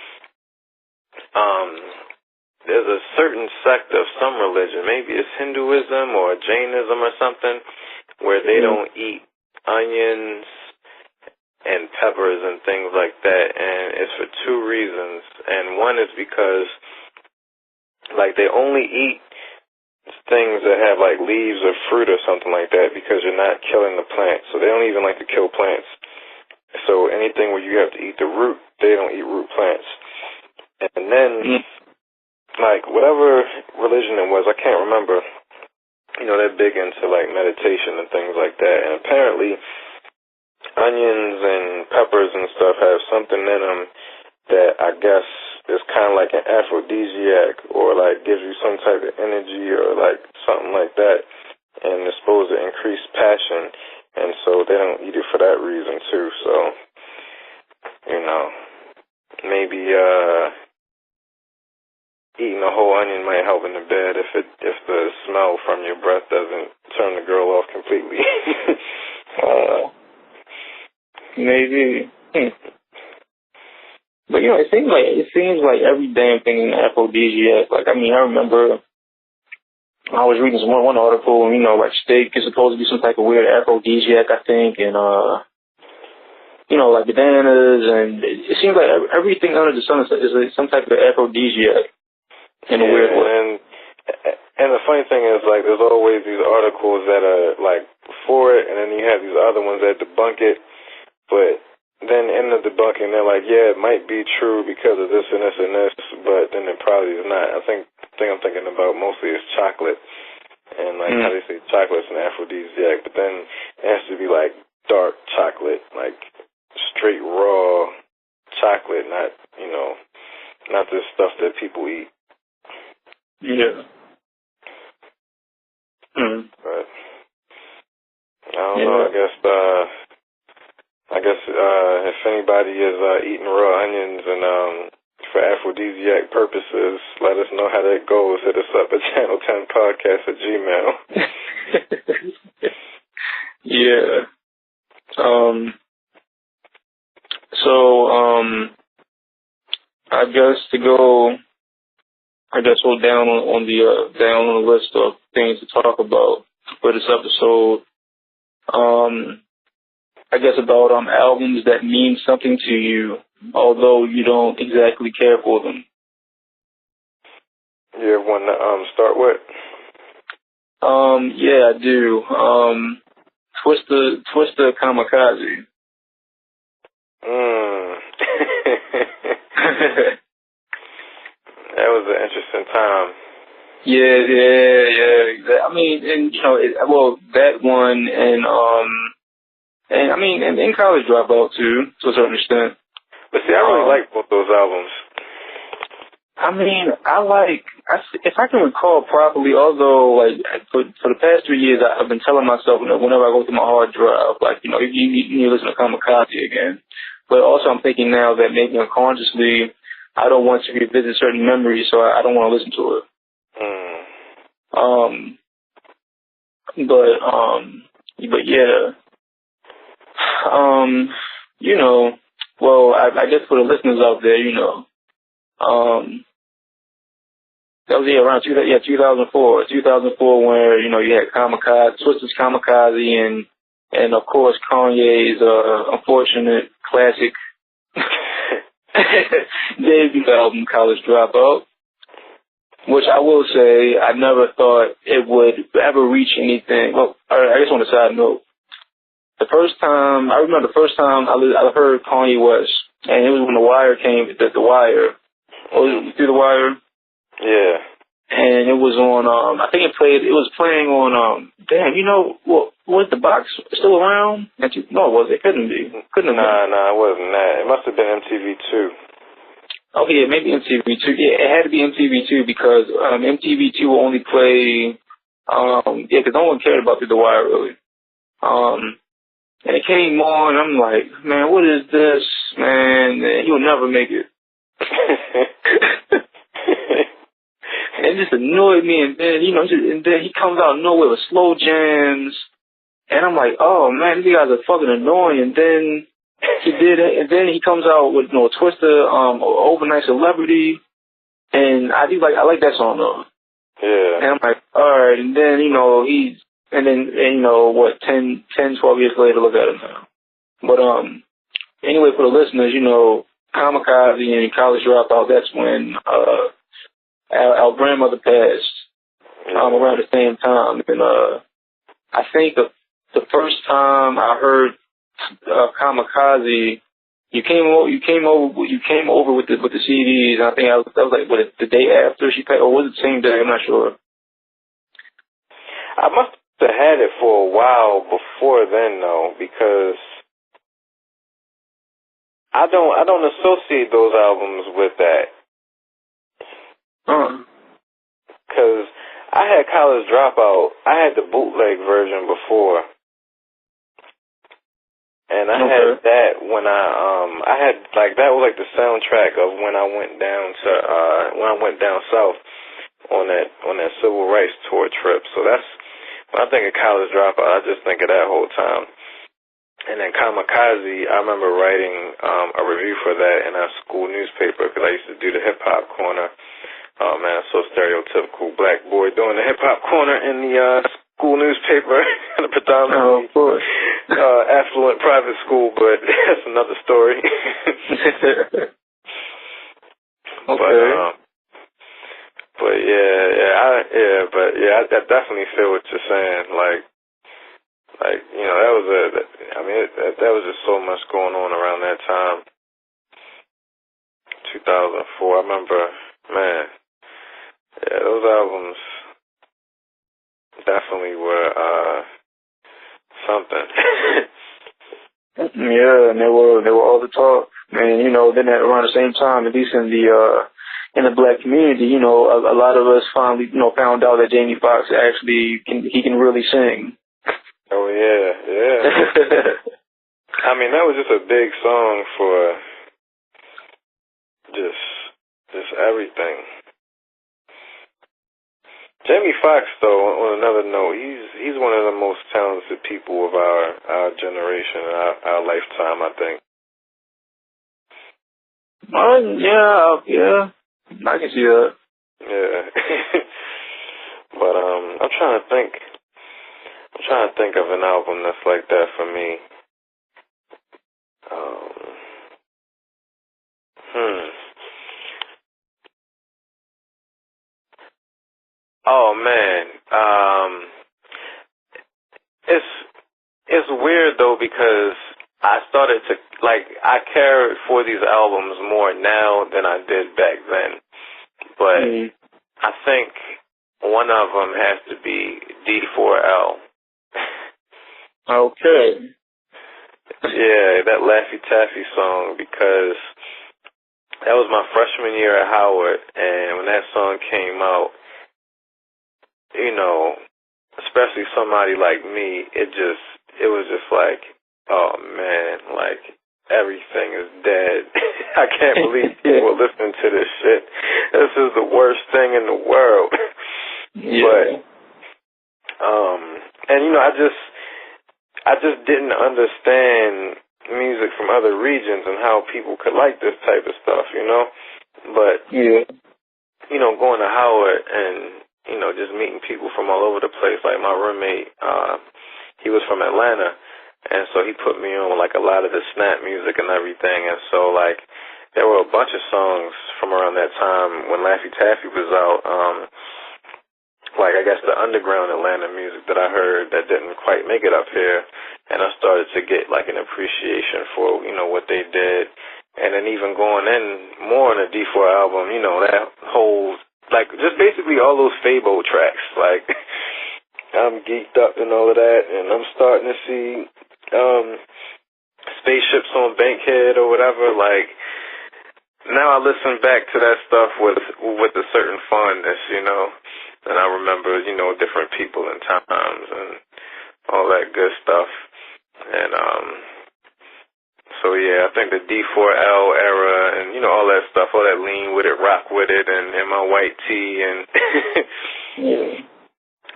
there's a certain sect of some religion, maybe it's Hinduism or Jainism or something, where they don't eat onions and peppers and things like that, and it's for two reasons. And one is because, like, they only eat things that have, like, leaves or fruit or something like that because you're not killing the plant. So they don't even like to kill plants. So anything where you have to eat the root, they don't eat root plants. And then, like, whatever religion it was, I can't remember, they're big into, like, meditation and things like that. And apparently onions and peppers and stuff have something in them that I guess is kind of like an aphrodisiac or like gives you some type of energy or like something like that, and it's supposed to increase passion, and so they don't eat it for that reason too. So maybe eating a whole onion might help in the bed if the smell from your breath doesn't turn the girl off completely. Maybe. But it seems like every damn thing is an aphrodisiac. Like, I mean, I remember I was reading one article, like steak is supposed to be some type of weird aphrodisiac, I think, and like bananas, and it seems like everything under the sun is some type of aphrodisiac in a weird way. And the funny thing is, like, there's always these articles that are like for it, and then you have these other ones that debunk it. But then in the debunking, they're like, yeah, it might be true because of this and this and this, but then it probably is not. I think I'm thinking about mostly is chocolate, and like how they say chocolate's an aphrodisiac, but then it has to be like dark chocolate, like straight raw chocolate, not not this stuff that people eat. Yeah. But I don't know. I guess if anybody is eating raw onions and for aphrodisiac purposes, let us know how that goes. Hit us up at channel10podcast@gmail. Yeah. I guess we're down on the list of things to talk about for this episode. I guess, about albums that mean something to you, although you don't exactly care for them. You have one to start with? Yeah, I do. Twista Kamikaze. That was an interesting time. Yeah. I mean, and that one, and I mean, and College Dropout too, to a certain extent. But see, I really like both those albums. I mean, if I can recall properly, although, like, for the past 3 years, I've been telling myself, whenever I go through my hard drive, like, you need to listen to Kamikaze again. But also I'm thinking now that maybe unconsciously, I don't want to revisit certain memories, so I don't want to listen to it. But yeah. Well, I guess for the listeners out there, that was around 2004. 2004 where, you had Kamikaze, Twista's Kamikaze and of course Kanye's unfortunate classic debut album, College Dropout, which I will say I never thought it would ever reach anything. Well, I guess on a side note, I remember the first time I heard Kanye West, and it was when The Wire came, The Wire. Oh, through The Wire? Yeah. And it was on, I think it was playing on, was the box still around? No, it wasn't. It couldn't be. Nah, it wasn't that. It must have been MTV2. Oh, yeah, maybe MTV2. Yeah, it had to be MTV2 because MTV2 will only play, because no one cared about The Wire, really. And it came on, and I'm like, man, what is this, man? You'll never make it. It just annoyed me, and then, and then he comes out of nowhere with slow jams, and I'm like, oh, man, these guys are fucking annoying, and then he comes out with, Twista, Overnight Celebrity, and I like that song, though. Yeah. And I'm like, alright, and then, 12 years later, look at him now. But, anyway, for the listeners, Kamikaze and College Dropout, that's when, our grandmother passed, around the same time. And, I think the first time I heard, Kamikaze, you came over with the CDs, and I think that was like, the day after she passed, or was it the same day? I'm not sure. I must have had it for a while before then, though, because I don't associate those albums with that. Because I had College Dropout. I had the bootleg version before, and I had that when I had that was like the soundtrack of when I went down south on that civil rights tour trip. So that's when I think of College Dropout, I just think of that whole time. And then Kamikaze, I remember writing a review for that in our school newspaper because I used to do the hip hop corner. Oh man, so stereotypical black boy doing the hip hop corner in the school newspaper, the predominantly affluent private school, but that's another story. I definitely feel what you're saying. That was just so much going on around that time. 2004, I remember, man. Yeah, those albums definitely were something. Yeah, and they were all the talk. And then around the same time, at least in the black community, a lot of us finally found out that Jamie Foxx actually can really sing. Oh yeah. I mean, that was just a big song for just everything. Jamie Foxx, though, on another note, he's one of the most talented people of our generation, our lifetime, I think. Yeah, I can see that. Yeah, but I'm trying to think of an album that's like that for me. Um, hmm. Oh man. It's weird though because I started to I care for these albums more now than I did back then. But I think one of them has to be D4L. Okay. Yeah, that Laffy Taffy song, because that was my freshman year at Howard, and when that song came out, you know, especially somebody like me, it was just like, oh man, like everything is dead. I can't believe people are listening to this shit. This is the worst thing in the world. Yeah. But, and you know, I just didn't understand music from other regions and how people could like this type of stuff, you know? But, yeah, you know, going to Howard and, you know, just meeting people from all over the place, like my roommate, he was from Atlanta, and so he put me on, like, a lot of the snap music and everything, and so, like, there were a bunch of songs from around that time when Laffy Taffy was out, like, I guess the underground Atlanta music that I heard that didn't quite make it up here, and I started to get, like, an appreciation for, you know, what they did, and then even going in more on the D4 album, you know, that whole, like, just basically all those Fabo tracks, like, I'm geeked up and all of that, and I'm starting to see Spaceships on Bankhead or whatever, like, now I listen back to that stuff with a certain fondness, you know. And I remember, you know, different people and times and all that good stuff. And so yeah, I think the D4L era and, you know, all that stuff, all that lean with it, rock with it, and my white tee and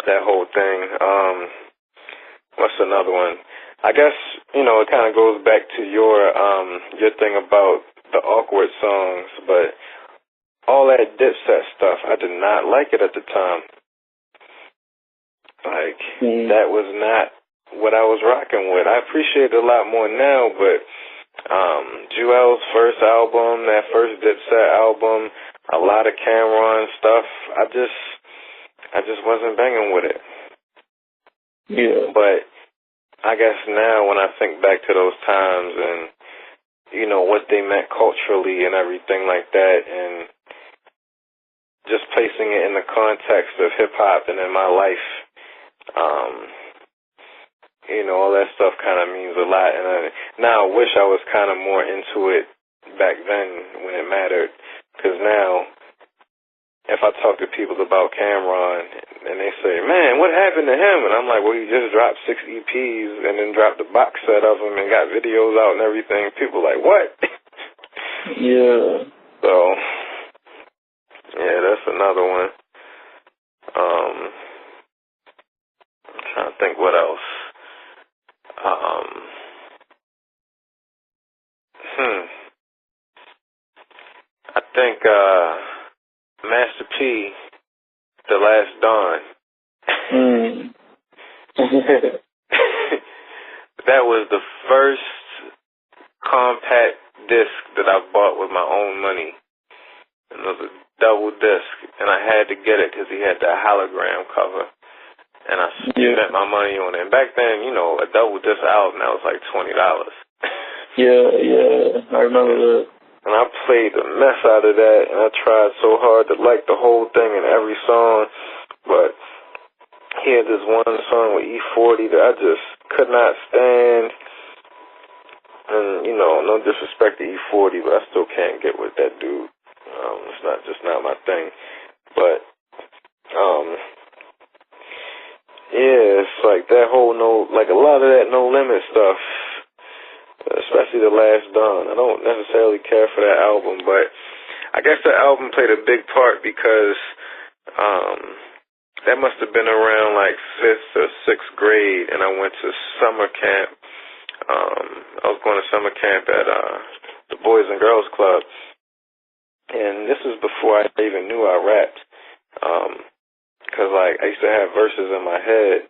that whole thing. What's another one? I guess, you know, it kind of goes back to your thing about the awkward songs, but all that Dipset stuff, I did not like it at the time. Like, that was not what I was rocking with. I appreciate it a lot more now, but Jewel's first album, that first Dipset album, a lot of Camron stuff, I just wasn't banging with it. Yeah. But I guess now when I think back to those times and, you know, what they meant culturally and everything like that, and just placing it in the context of hip-hop and in my life, you know, all that stuff kind of means a lot. And now I wish I was kind of more into it back then when it mattered, because now if I talk to people about Camron and they say, man, what happened to him? And I'm like, well, he just dropped 6 EPs and then dropped a box set of them and got videos out and everything. People are like, what? Yeah. So, yeah, that's another one. I'm trying to think what else. I think Master P, The Last Dawn. That was the first compact disc that I bought with my own money. And it was a double disc, and I had to get it because he had that hologram cover. And I spent my money on it. And back then, you know, a double disc album, that was like $20. Yeah, I remember that. And I played the mess out of that, and I tried so hard to like the whole thing and every song, but he had this one song with E40 that I just could not stand. And, you know, no disrespect to E40, but I still can't get with that dude. It's just not my thing. But, yeah, it's like that whole like a lot of that No Limit stuff, especially The Last Dawn. I don't necessarily care for that album, but I guess that album played a big part because that must have been around like 5th or 6th grade, and I went to summer camp. I was going to summer camp at the Boys and Girls Club, and this was before I even knew I rapped. Because, like, I used to have verses in my head,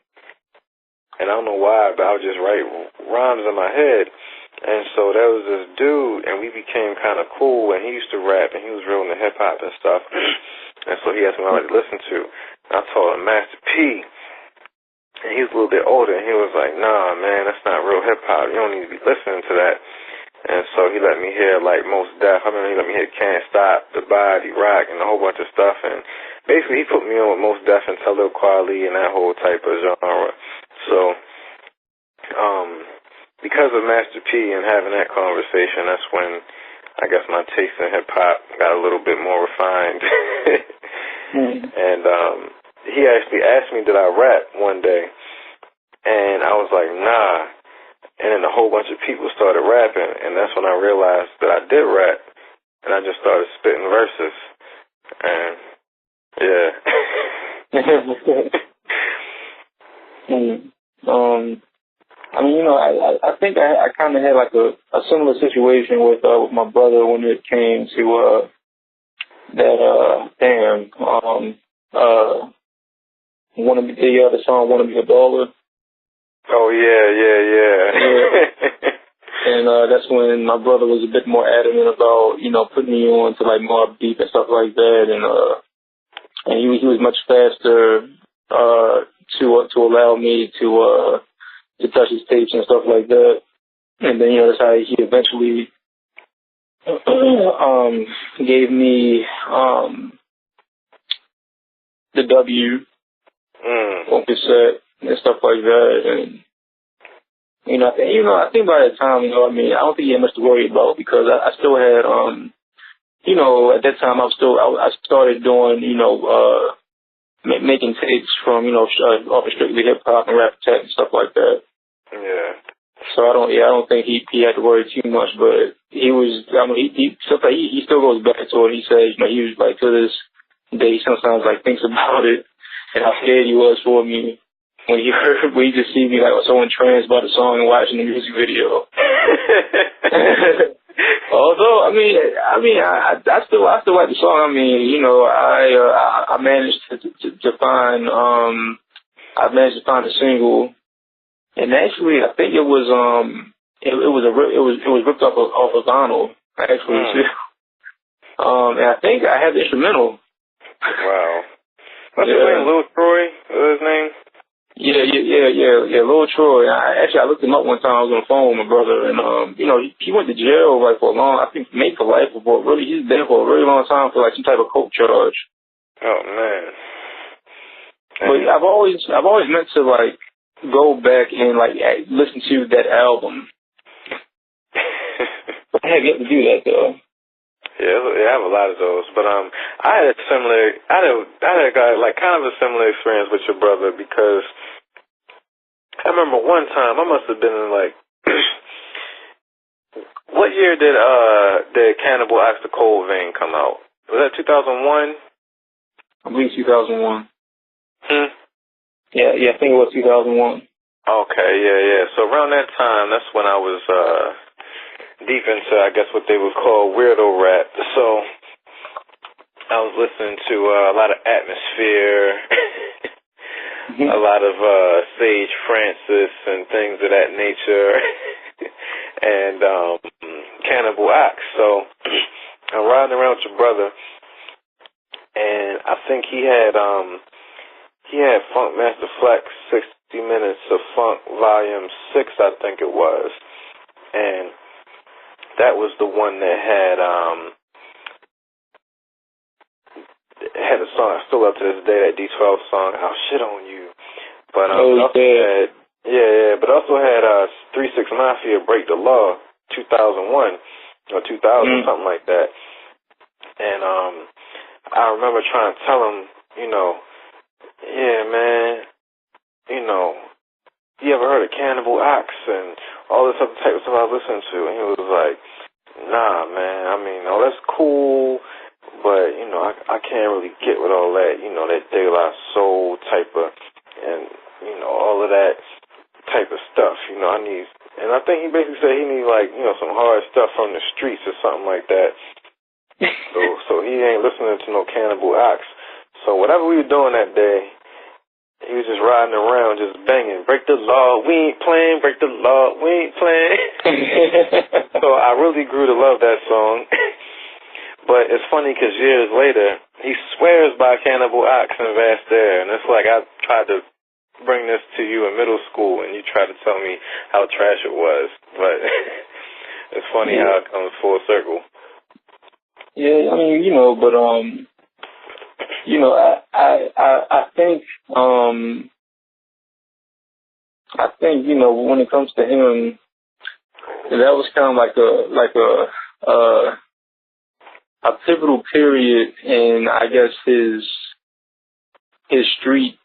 and I don't know why, but I would just write rhymes in my head. And so there was this dude, and we became kind of cool, and he used to rap, and he was real into hip-hop and stuff. And so he asked me what I like to listen to. And I told him Master P, and he was a little bit older, and he was like, nah, man, that's not real hip-hop. You don't need to be listening to that. And so he let me hear, like, Most Def. I remember he let me hear Can't Stop, The Body, Rock, and a whole bunch of stuff. And basically he put me on with Most Def and Talib Kweli and that whole type of genre. So, because of Master P and having that conversation, that's when I guess my taste in hip-hop got a little bit more refined. And he actually asked me, did I rap one day? And I was like, nah. And then a whole bunch of people started rapping, and that's when I realized that I did rap. And I just started spitting verses. And, yeah. I mean, you know, I think I kind of had like a similar situation with my brother when it came to wanna be the song "Wanna Be a Baller." Oh yeah. And that's when my brother was a bit more adamant about, you know, putting me on to like Mobb Deep and stuff like that, and he was much faster to allow me to touch his tapes and stuff like that. And then, you know, that's how he eventually gave me the W on cassette and stuff like that. And I think by that time, you know, I mean, I don't think he had much to worry about, because I still had you know, at that time I started doing, you know, making tapes from, you know, off of strictly hip hop and rap attack and stuff like that. Yeah. So I don't think he had to worry too much, but he was, I mean, he still goes back to it. He says, you know, he was like, to this day, he sometimes like thinks about it and how scared he was for me when he just see me like so entranced by the song and watching the music video. Although, I still like the song. I mean, you know, I managed to find a single. And actually, I think it was ripped off of vinyl, actually, too. And I think I had the instrumental. Wow. What's his name? Lil Troy? What was his name? Yeah, Lil Troy. I looked him up one time. I was on the phone with my brother, and you know, he went to jail like for a long, I think maybe for life, but really he's there for a really long time for like some type of coke charge. Oh man. But I've always meant to like go back and like listen to that album. I have yet to do that though. Yeah, I have a lot of those, but I had a similar experience with your brother, because I remember one time I must have been in like what year did Cannibal Axe the Cold Vein come out? Was that 2001? I believe 2001. Yeah, I think it was 2001. Okay, yeah. So around that time, that's when I was deep into, I guess, what they would call weirdo rap. So I was listening to a lot of Atmosphere, a lot of Sage Francis and things of that nature, and Cannibal Axe. So I'm riding around with your brother, and I think he had Funk Master Flex 60 Minutes of Funk Volume 6, I think it was. And that was the one that had a song I still love to this day, that D12 song, I'll Shit on You. But also had 3-6 Mafia Break the Law 2001 or 2000, something like that. And I remember trying to tell him, you know, yeah, man, you know, you ever heard of Cannibal Axe and all this other type of stuff I was listening to? And he was like, nah, man, I mean, oh, that's cool, but, you know, I can't really get with all that, you know, that De La Soul type of, and, you know, all of that type of stuff, you know, and I think he basically said he needs, like, you know, some hard stuff from the streets or something like that. So he ain't listening to no Cannibal Axe. So whatever we were doing that day, He was just riding around, just banging. Break the law, we ain't playing. Break the law, we ain't playing. So I really grew to love that song. But it's funny because years later, he swears by Cannibal Ox and Vast Air. And it's like I tried to bring this to you in middle school, and you tried to tell me how trash it was. But it's funny how it comes full circle. Yeah, I mean, you know, but you know, I think you know, when it comes to him, that was kind of like a pivotal period in, I guess, his street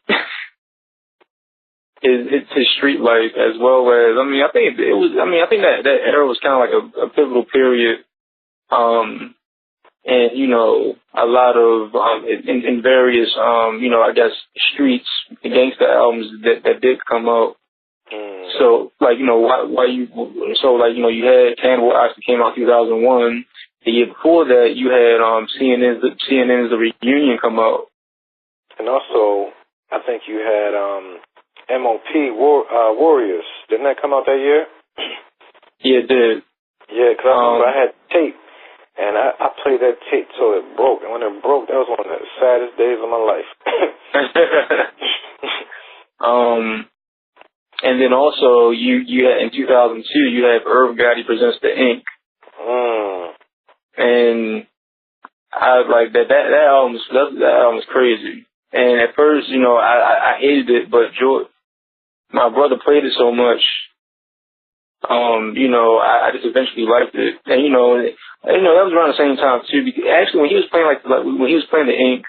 his street life, as well as, I mean, I think that era was kind of like a pivotal period. And, you know, a lot of, in various, you know, I guess, streets, gangsta albums that did come out. So, like, you know, you know, you had Cannibal Ox that came out in 2001. The year before that, you had, CNN's The Reunion come out. And also, I think you had, MOP, Warriors. Didn't that come out that year? Yeah, it did. Yeah, because I remember I had tape. And I played that tape till it broke. And when it broke, that was one of the saddest days of my life. And then also, you had, in 2002, you had Irv Gotti Presents The Ink. And I was like, that album was crazy. And at first, you know, I hated it, but my brother played it so much, you know, I just eventually liked it. And, you know, that was around the same time too. Because actually, when he was playing when he was playing The Ink,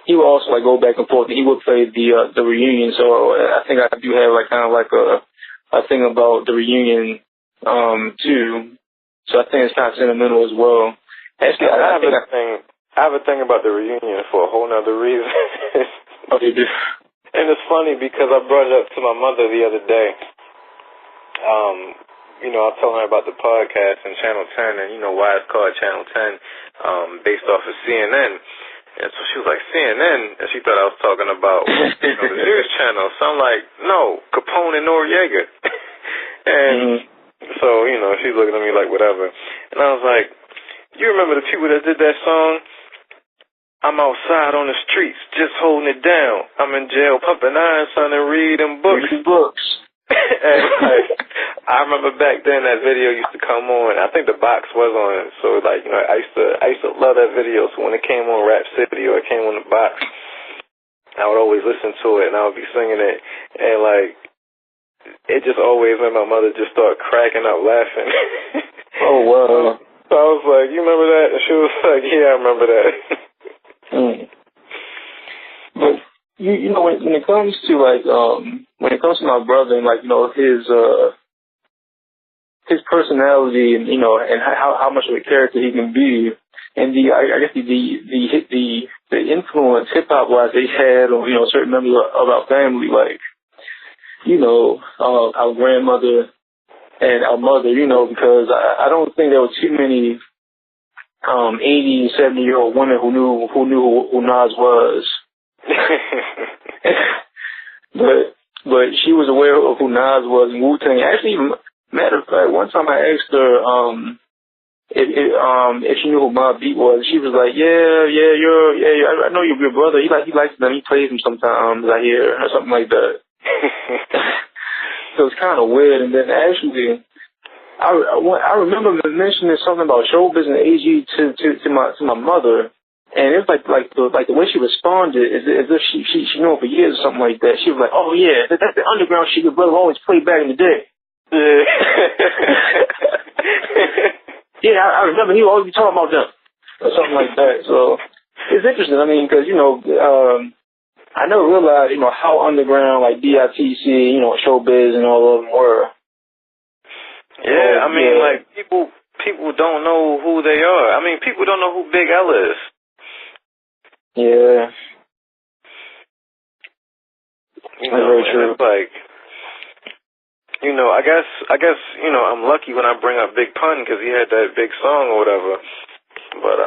he would also like go back and forth, and he would play the Reunion. So I think I do have like kind of like a thing about The Reunion too. So I think it's kind of sentimental as well. Actually, I have a thing about The Reunion for a whole nother reason. Oh, you do? And it's funny because I brought it up to my mother the other day. You know, I was telling her about the podcast and Channel 10, and you know why it's called Channel 10, based off of CNN. And so she was like, CNN? And she thought I was talking about the news channel. So I'm like, no, Capone and Noriega. And so, you know, she's looking at me like, whatever. And I was like, you remember the people that did that song? I'm outside on the streets, just holding it down. I'm in jail, pumping iron, son, and reading books. Reading books. And like, I remember back then that video used to come on. I think the box was on it. So like, you know, I used to love that video. So when it came on Rap City or it came on the box, I would always listen to it and I would be singing it. And like, it just always made my mother just start cracking up laughing. Oh wow. So I was like, you remember that? And she was like, yeah, I remember that. But you know, when it comes to like when it comes to my brother and like, you know, his personality and, you know, and how much of a character he can be, and I guess the influence hip hop wise they had on, you know, certain members of our family, like, you know, our grandmother and our mother, you know, because I don't think there were too many 80 and 70-year-old women who knew who Nas was. but she was aware of who Nas was and Wu-Tang. Actually, matter of fact, one time I asked her if she knew who Mobb Deep was. She was like, yeah, I know your brother. He likes them. He plays them sometimes, I hear, or something like that. So it's kind of weird. And then actually, I remember mentioning something about showbiz and AG to my mother. And it was like the way she responded is as if she knew him for years or something like that. She was like, "Oh yeah, that's the underground shit your brother always played back in the day." Yeah. Yeah, I remember he would always be talking about them or something like that. So it's interesting. I mean, because, you know, I never realized, you know, how underground like DITC, you know, showbiz and all of them were. Yeah, I mean, like people don't know who they are. I mean, people don't know who Big L is. Yeah. You know, very true. It's like, you know, I guess, you know, I'm lucky when I bring up Big Pun because he had that big song or whatever. But,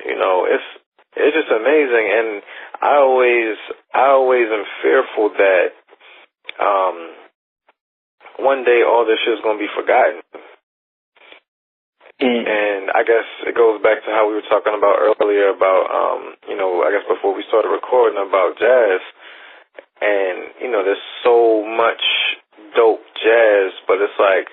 you know, it's just amazing. And I always am fearful that one day all this shit's gonna be forgotten. And I guess it goes back to how we were talking about earlier about I guess before we started recording about jazz. And there's so much dope jazz, but it's like,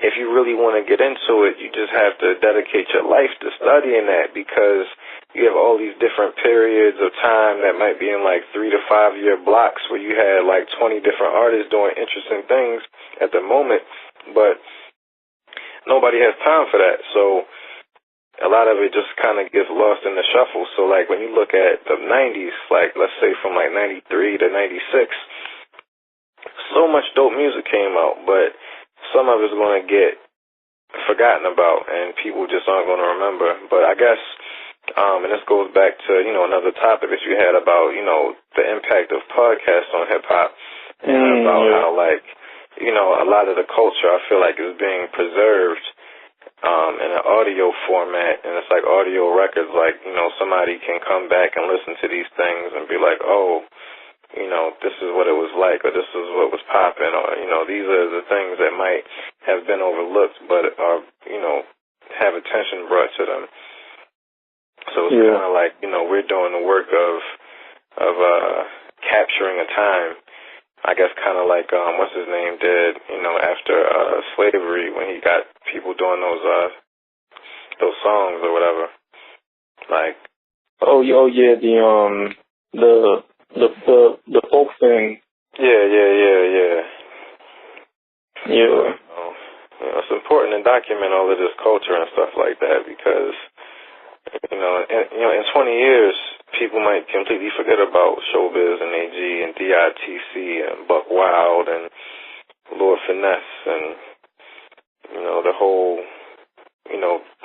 if you really want to get into it, you just have to dedicate your life to studying that, because you have all these different periods of time that might be in like 3 to 5 year blocks where you had like 20 different artists doing interesting things at the moment, but nobody has time for that. So a lot of it just kind of gets lost in the shuffle. So like when you look at the 90s, like let's say from like 93 to 96, so much dope music came out, but some of it's going to get forgotten about and people just aren't going to remember. But I guess, and this goes back to, another topic that you had about, the impact of podcasts on hip hop, and about how like, a lot of the culture I feel like is being preserved in an audio format, and it's like audio records, like, somebody can come back and listen to these things and be like, oh, this is what it was like, or this is what was popping, or, these are the things that might have been overlooked, but are, have attention brought to them. So it's kind of like, we're doing the work of capturing a time, I guess kind of like, what's his name did, after slavery, when he got people doing those songs or whatever. Like, the folk thing. Yeah. It's important to document all of this culture and stuff like that, because in 20 years, people might completely forget about Showbiz and AG and DITC and Buck Wild and Lord Finesse and, the whole,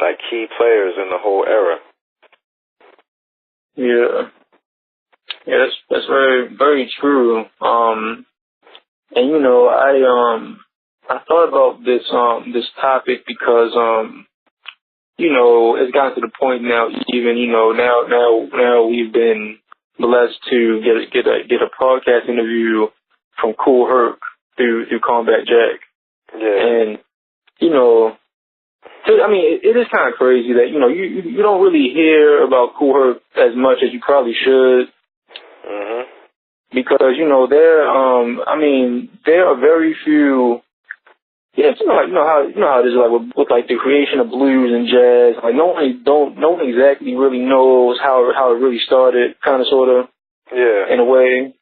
like key players in the whole era. Yeah, that's very, very true. And I thought about this topic because it's gotten to the point now, even now we've been blessed to get a podcast interview from Kool Herc through Combat Jack. Yeah. And it is kind of crazy that you don't really hear about Kool Herc as much as you probably should. Mhm. Because there are very few. Yeah, how it is like with like the creation of blues and jazz. Like no one exactly really knows how it really started, kind of sort of. Yeah. In a way,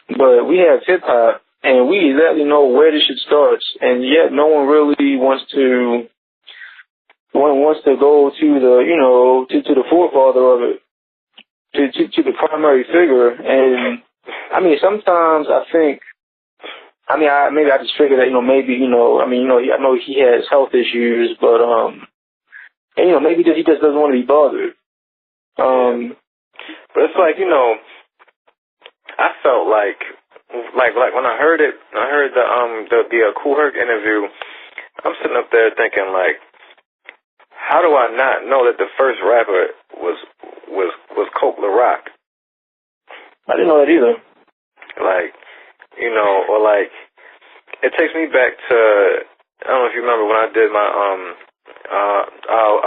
but we have hip hop, and we exactly know where this shit starts, and yet no one really wants to go to the to the forefather of it, to the primary figure. And sometimes I think. Maybe I just figured that, I know he has health issues, but, maybe he just doesn't want to be bothered. But it's like, I felt like when I heard the Kool Herc interview, I'm sitting up there thinking, like, how do I not know that the first rapper was Coke LaRock? I didn't know that either. Like, or like, it takes me back to, I don't know if you remember when I did my,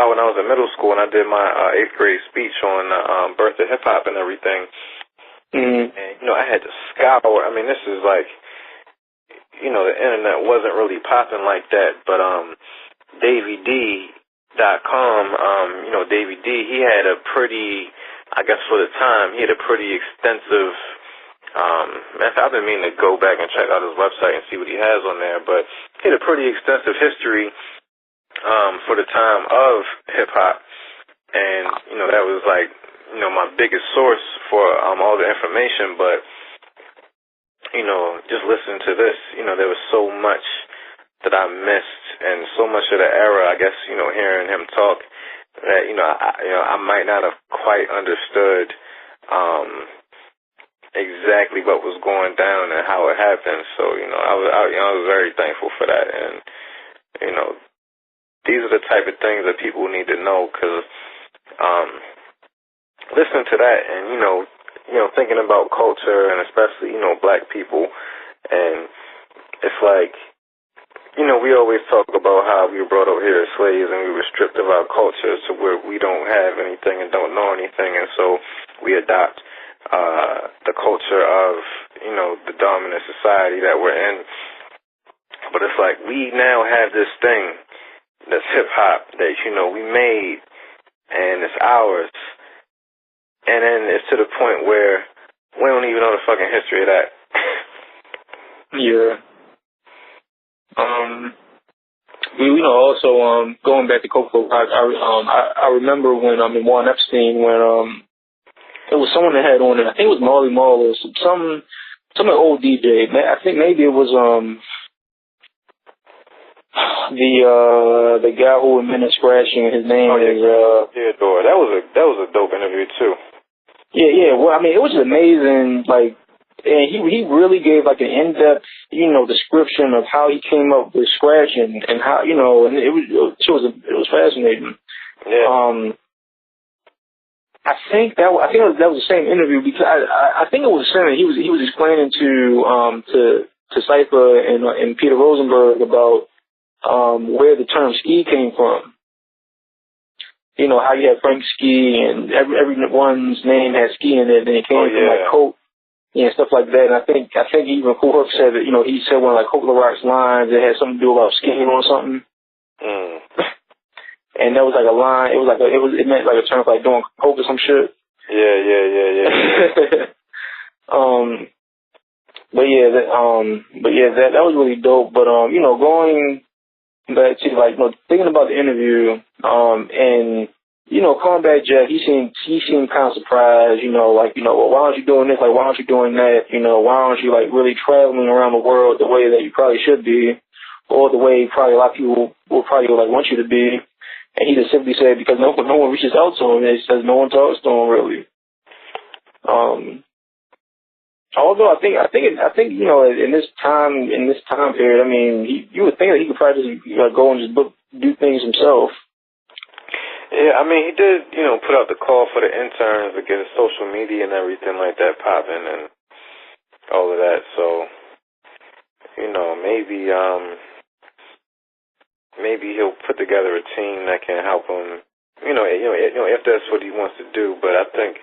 when I was in middle school and I did my 8th grade speech on birth of hip hop and everything. Mm-hmm. And, I had to scour. This is like, the internet wasn't really popping like that, but DavyD.com, Davy D, he had a pretty, I guess for the time, he had a pretty extensive, I've been meaning to go back and check out his website and see what he has on there, but he had a pretty extensive history for the time of hip hop, and that was like my biggest source for all the information. But just listening to this, there was so much that I missed, and so much of the era, I guess, hearing him talk, that I might not have quite understood exactly what was going down and how it happened. So, I was very thankful for that. And, these are the type of things that people need to know, because listening to that and, thinking about culture and especially, black people. And it's like, we always talk about how we were brought up here as slaves and we were stripped of our culture to where we don't have anything and don't know anything. And so we adopt the culture of, the dominant society that we're in. But it's like we now have this thing that's hip-hop that, we made and it's ours. And then it's to the point where we don't even know the fucking history of that. Yeah. Also, going back to Coco, I remember when, Juan Epstein, when, it was someone that had on it, I think it was Marley Marl or some old DJ. I think maybe it was, the guy who admitted scratching, his name is, Theodore. That was a dope interview too. Yeah. Well, it was amazing, like, and he really gave like an in-depth, description of how he came up with scratching and how, and it was fascinating. Yeah. I think that was the same interview because I think it was him. He was explaining to Cypher and Peter Rosenberg about where the term ski came from. How you had Frank Ski and everyone's name had ski in it, and it came from like Coke. Yeah, stuff like that. And I think even Kool Herc said that, he said one of like Coke LaRock's lines that had something to do about skiing or something. Mm. And that was like a line. It meant like a term for like doing coke or some shit. Yeah. That was really dope. But going back to like thinking about the interview, and Combat Jack, he seemed kind of surprised. Well, why aren't you doing this? Like, why aren't you doing that? Why aren't you like really traveling around the world the way that you probably should be, or the way probably a lot of people will probably like want you to be? And he just simply said because no one reaches out to him. He says no one talks to him really. Although I think in this time period, you would think that he could probably just go and just do things himself. Yeah, he did, put out the call for the interns to get his social media and everything like that popping and all of that. So, maybe he'll put together a team that can help him. If that's what he wants to do. But I think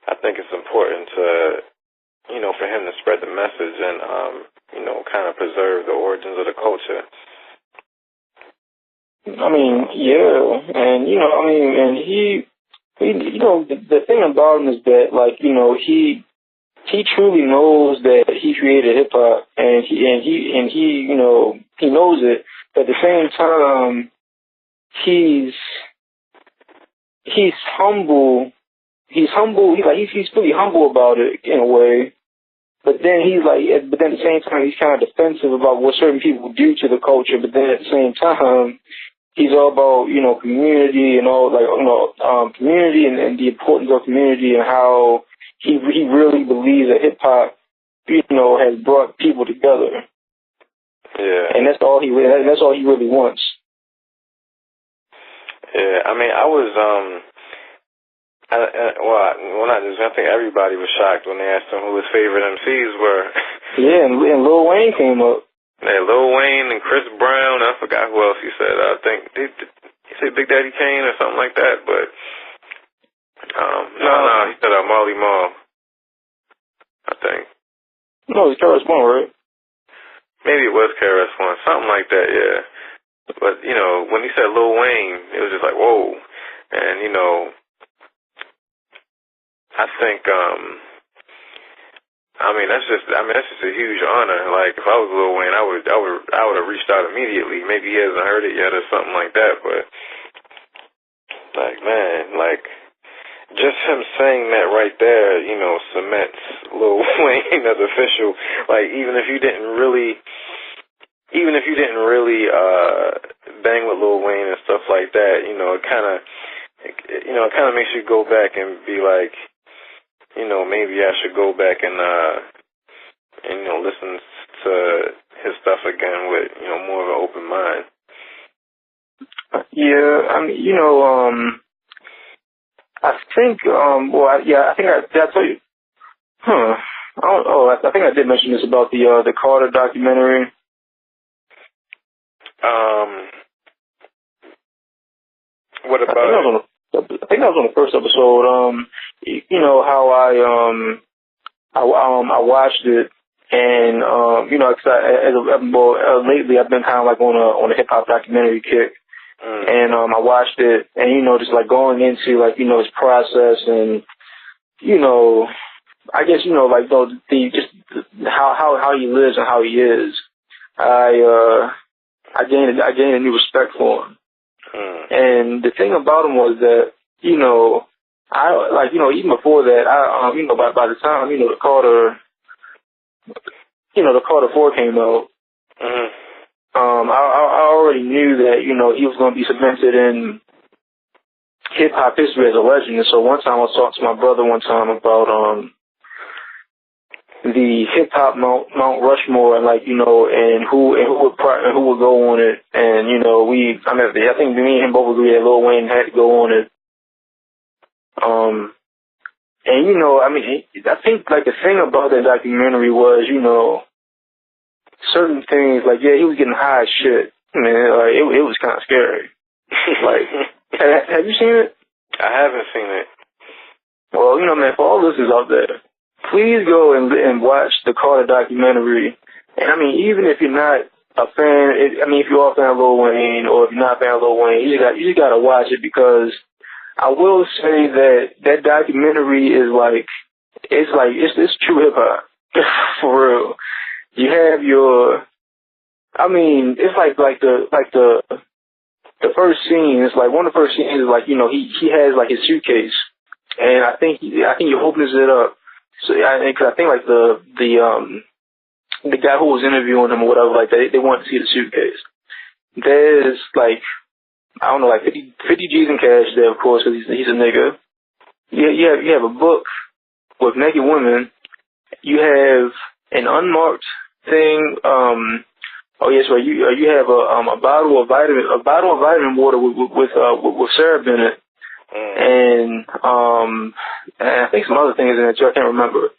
it's important to, for him to spread the message and, kind of preserve the origins of the culture. Yeah, and and he the thing about him is that like he truly knows that he created hip hop, and he knows it. But at the same time, he's humble. He's pretty humble about it in a way. But then at the same time, he's kind of defensive about what certain people do to the culture. But then at the same time, he's all about, community and all, community and the importance of community and how he really believes that hip hop, has brought people together. Yeah. And that's all he really wants. Yeah, I was, I think everybody was shocked when they asked him who his favorite MCs were. Yeah, and Lil Wayne came up. Yeah, Lil Wayne and Chris Brown. I forgot who else he said. I think he said Big Daddy Kane or something like that. But no, he said Marley Marl. I think. No, it's KRS-One, right? Maybe it was KRS-One, something like that. Yeah. But when he said Lil Wayne, it was just like whoa. And I think that's just a huge honor. Like if I was Lil Wayne, I would have reached out immediately. Maybe he hasn't heard it yet or something like that, but like man, like just him saying that right there, cements Lil Wayne as official. Like even if you didn't really bang with Lil Wayne and stuff like that, it kind of makes you go back and be like, maybe I should go back and listen to his stuff again with, more of an open mind. Yeah, I think, did I tell you? Huh. I think I did mention this about the Carter documentary. What about I think that was on the first episode. You know how I watched it, and you know, lately I've been kind of like on a hip hop documentary kick, and I watched it, and you know, just like going into like you know his process, and you know, I guess you know like how he lives and how he is. I gained a new respect for him. And the thing about him was that, you know, even before that, you know, by the time, you know, the Carter 4 came out, I already knew that, you know, he was going to be cemented in hip hop history as a legend. And so one time I was talking to my brother about, the hip hop Mount Rushmore, and like you know, and who would go on it, and you know, I think me and him both agreed that Lil Wayne had to go on it. And you know, I mean, I think like the thing about that documentary was, you know, certain things like he was getting high as shit. Man, like it was kind of scary. Like, have you seen it? I haven't seen it. Well, you know, man, for all listeners out there, please go and watch the Carter documentary. And I mean, even if you're not a fan, if you are a fan of Lil Wayne, or if you're not a fan of Lil Wayne, you just gotta watch it, because I will say that documentary is like, it's true hip hop. For real. You have it's like the first scene, it's like one of the first scenes is like, you know, he has like his suitcase, and I think he opens it up. So because I think like the guy who was interviewing him or whatever, like they wanted to see the suitcase. There's like, I don't know, like 50 G's in cash there, of course, because he's a nigga. You have a book with naked women. You have an unmarked thing. Oh yes, right. You have a bottle of vitamin water with syrup in it. And I think some other things in it too, I can't remember.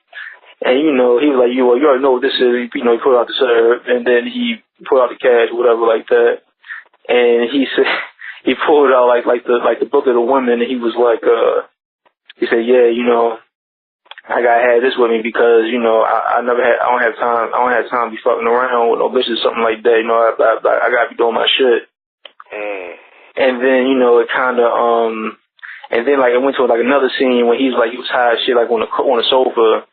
And you know, he was like, you already know what this is. You know, he pulled out the syrup, and then he pulled out the cash, whatever, like that. And he said he pulled out like the book of the women, and he was like, he said, yeah, you know, I gotta have this with me because you know I don't have time to be fucking around with no bitches, something like that. You know, I gotta be doing my shit. And then you know it kind of and then like it went to like another scene when he was high as shit, like on the sofa,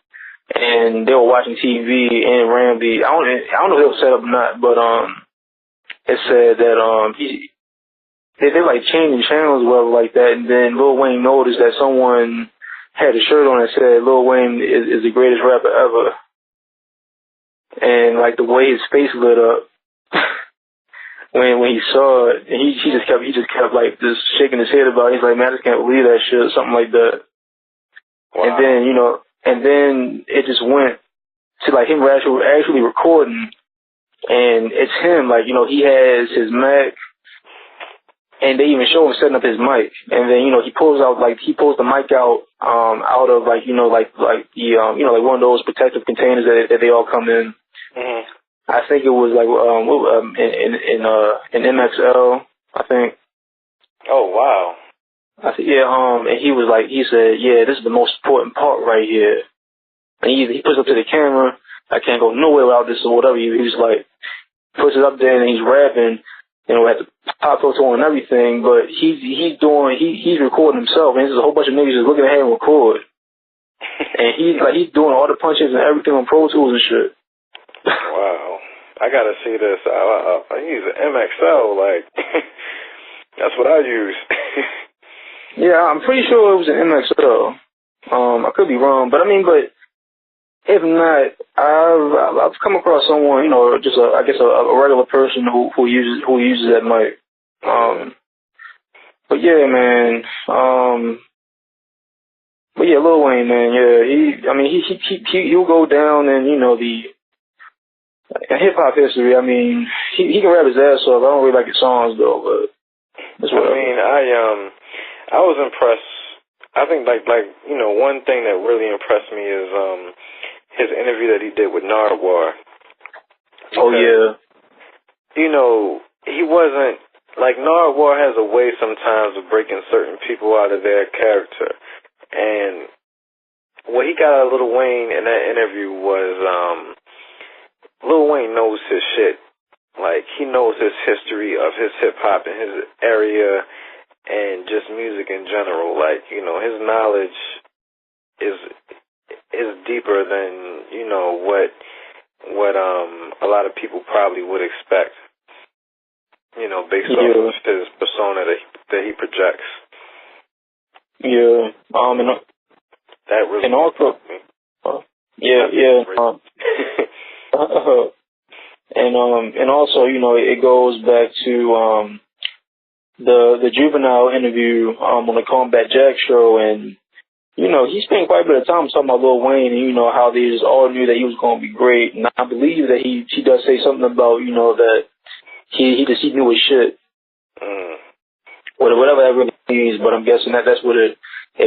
and they were watching TV, and randomly I don't know if it was set up or not, but it said that they like changing channels or whatever like that, and then Lil Wayne noticed that someone had a shirt on that said Lil Wayne is the greatest rapper ever, and like the way his face lit up when he saw it, and he just kept like just shaking his head about it. He's like, man, I just can't believe that shit, something like that. Wow. And then you know, and then it just went to like him actually recording, and it's him, like, you know, he has his Mac, and they even show him setting up his mic, and then you know he pulls the mic out of like you know like the you know like one of those protective containers that they all come in. Mm-hmm. I think it was like in MXL, I think. Oh wow. I said, yeah, and he said, yeah, this is the most important part right here. And he puts it up to the camera. I can't go nowhere without this or whatever. He was like, puts it up there and he's rapping, you know, at the pop photo and everything, but he's recording himself, and there's a whole bunch of niggas just looking at him record. And he's doing all the punches and everything on Pro Tools and shit. Wow. I gotta see this. I use an MXL, like, that's what I use. Yeah, I'm pretty sure it was an MXL. I could be wrong, but if not, I've come across someone, you know, just I guess a regular person who uses that mic. But yeah, man. But yeah, Lil Wayne, man. Yeah, he'll go down in, you know, the hip hop history. I mean, he can rap his ass off. I don't really like his songs though, but that's what I mean. I was impressed I think like one thing that really impressed me is his interview that he did with Nardwuar. Oh yeah. He wasn't like Nardwuar has a way sometimes of breaking certain people out of their character, and what he got out of Lil Wayne in that interview was Lil Wayne knows his shit. Like, he knows his history of his hip-hop in his area and just music in general. Like, his knowledge is deeper than, what a lot of people probably would expect, based off of his persona that he projects. Yeah. That really and also, and also, it goes back to the Juvenile interview on the Combat Jack show, and he spent quite a bit of time talking about Lil Wayne, and how they just all knew that he was going to be great. And I believe that he does say something about that he knew his shit, whatever that really means. But I'm guessing that's what it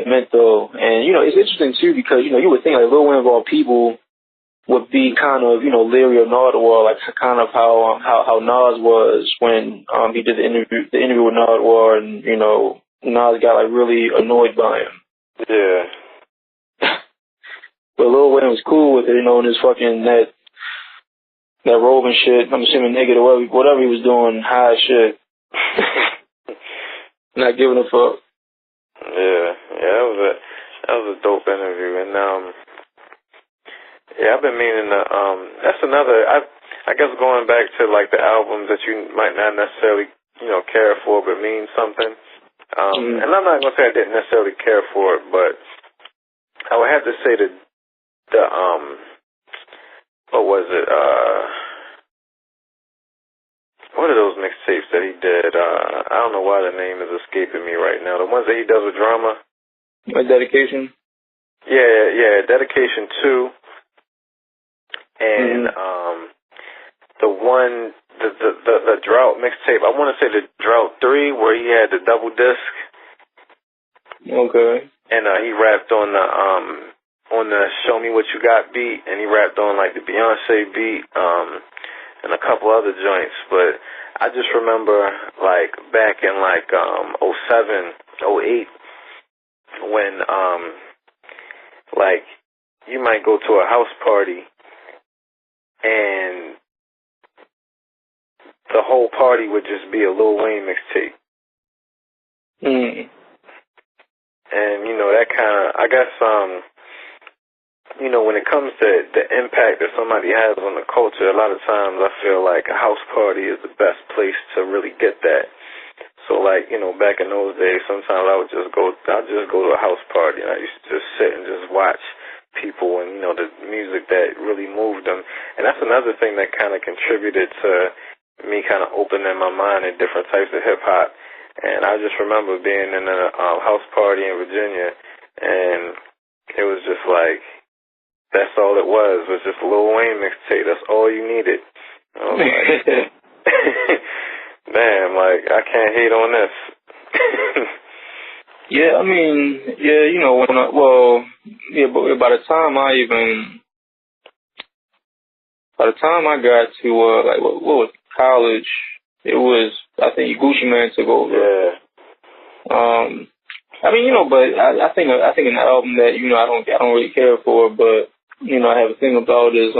meant though. And it's interesting too, because you would think like Lil Wayne of all people would be kind of, leery of Nardwuar, like kind of how Nas was when he did the interview with Nardwuar, and Nas got like really annoyed by him. Yeah. But Lil Wayne was cool with it, and his fucking that robe and shit. I'm assuming nigga whatever he was doing, high as shit. Not giving a fuck. Yeah, that was a dope interview, and I've been meaning to, that's another, I guess going back to like the albums that you might not necessarily, care for, but mean something. And I'm not going to say I didn't necessarily care for it, but I would have to say the what was it, what are those mixtapes that he did? I don't know why the name is escaping me right now. The ones that he does with Drama. Like Dedication? Yeah, Dedication 2. And the one, the Drought mixtape, I want to say the Drought 3, where he had the double disc. Okay. And he rapped on the Show Me What You Got beat, and he rapped on like the Beyonce beat, and a couple other joints. But I just remember like back in like 07, 08, when like you might go to a house party and the whole party would just be a Lil Wayne mixtape. And, that kind of, I guess, when it comes to the impact that somebody has on the culture, a lot of times I feel like a house party is the best place to really get that. So, like, back in those days, sometimes I'd just go to a house party, and I used to just sit and just watch people and, the music that really moved them. And that's another thing that kind of contributed to me kind of opening my mind to different types of hip-hop. And I just remember being in a house party in Virginia, and it was just like, that's all it was just a Lil Wayne mixtape. That's all you needed. I was like, damn, like, I can't hate on this. Yeah, I mean, but by the time I got to what was college, it was, I think Gucci Mane took over. Yeah. I mean, but I think an album that I don't really care for, but I have a thing about is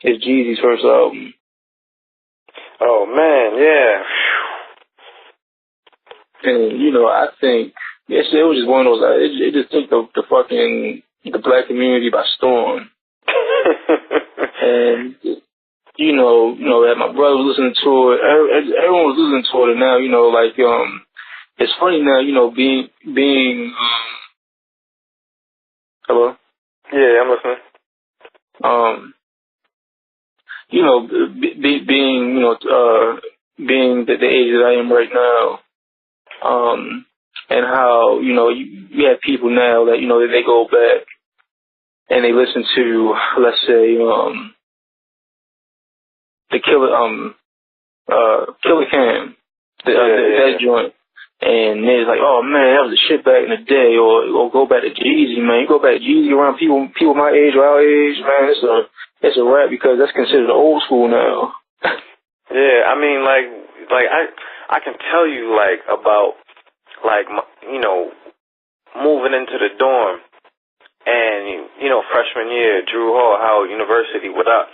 Jeezy's first album. Oh man, yeah. And I think it was just one of those. It just took the black community by storm. And that my brother was listening to it. Everyone was listening to it, and now like it's funny now being hello. Yeah, I'm listening. Being the age that I am right now, and how you have people now that that they go back and they listen to, let's say, the Killer Cam, that joint, And they're like, oh man, that was the shit back in the day, or go back to Jeezy, man. You go back to Jeezy around people my age or our age, man, it's a rap because that's considered old school now. Yeah, I mean, like I can tell you, like, about, like, you know, moving into the dorm and, you know, freshman year, Drew Hall, Howard University, what up?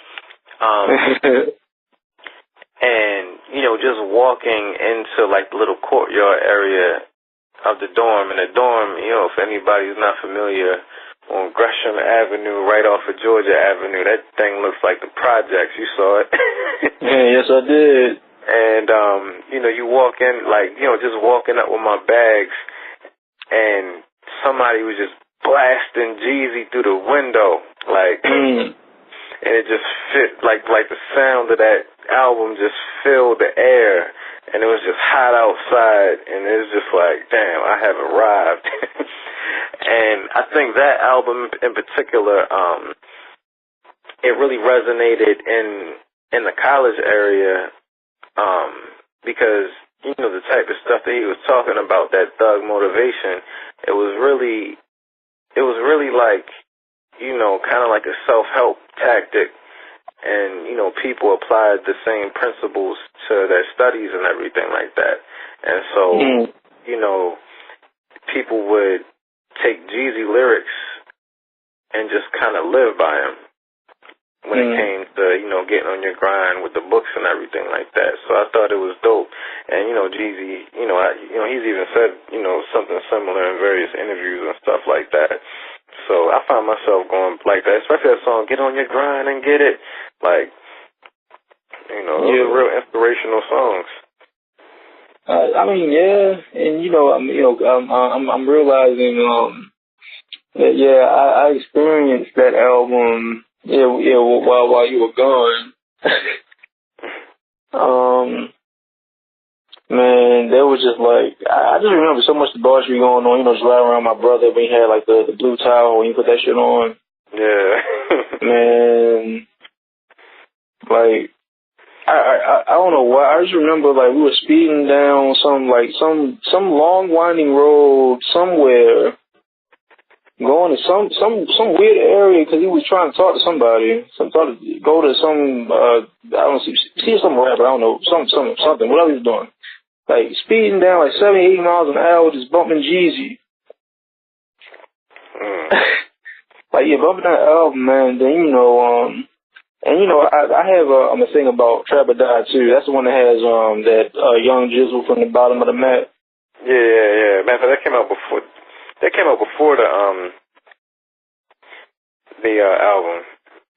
And, you know, just walking into, like, the little courtyard area of the dorm. And the dorm, you know, if anybody's not familiar, on Gresham Avenue, right off of Georgia Avenue, that thing looks like the projects. You saw it? Yeah, yes, I did. And, you know, you walk in, like, you know, just walking up with my bags, and somebody was just blasting Jeezy through the window, like... And it just fit, like the sound of that album just filled the air, and it was just hot outside, and it was just like, damn, I have arrived. And I think that album in particular, it really resonated in the college area, because, you know, the type of stuff that he was talking about, that thug motivation, it was really like, you know, kind of like a self-help tactic, and, you know, people applied the same principles to their studies and everything like that. And so, you know, people would take Jeezy lyrics and just kind of live by them when it came to, you know, getting on your grind with the books and everything like that. So I thought it was dope. And, you know, Jeezy, you know, he's even said, you know, something similar in various interviews and stuff like that. So I find myself going like that, especially that song, Get On Your Grind and Get It. Like, you know, those are real inspirational songs. I mean, yeah, and I'm realizing that I experienced that album while you were gone. Man, there was just like, I just remember so much debauchery going on, you know, just riding around my brother when he had like the blue towel when you put that shit on. Yeah. Man, like, I don't know why, I just remember like we were speeding down some long winding road somewhere, going to some weird area because he was trying to talk to somebody, go to some, I don't see some rapper, I don't know, something, whatever he was doing. Like, speeding down like 70, 80 miles an hour, just bumping Jeezy. Like, yeah, bumping that album, man. Then, you know, and, you know, I have a thing about Trap or Die, too. That's the one that has that young Jizzle from the bottom of the map. Yeah. Man, that came out before. That came out before the album.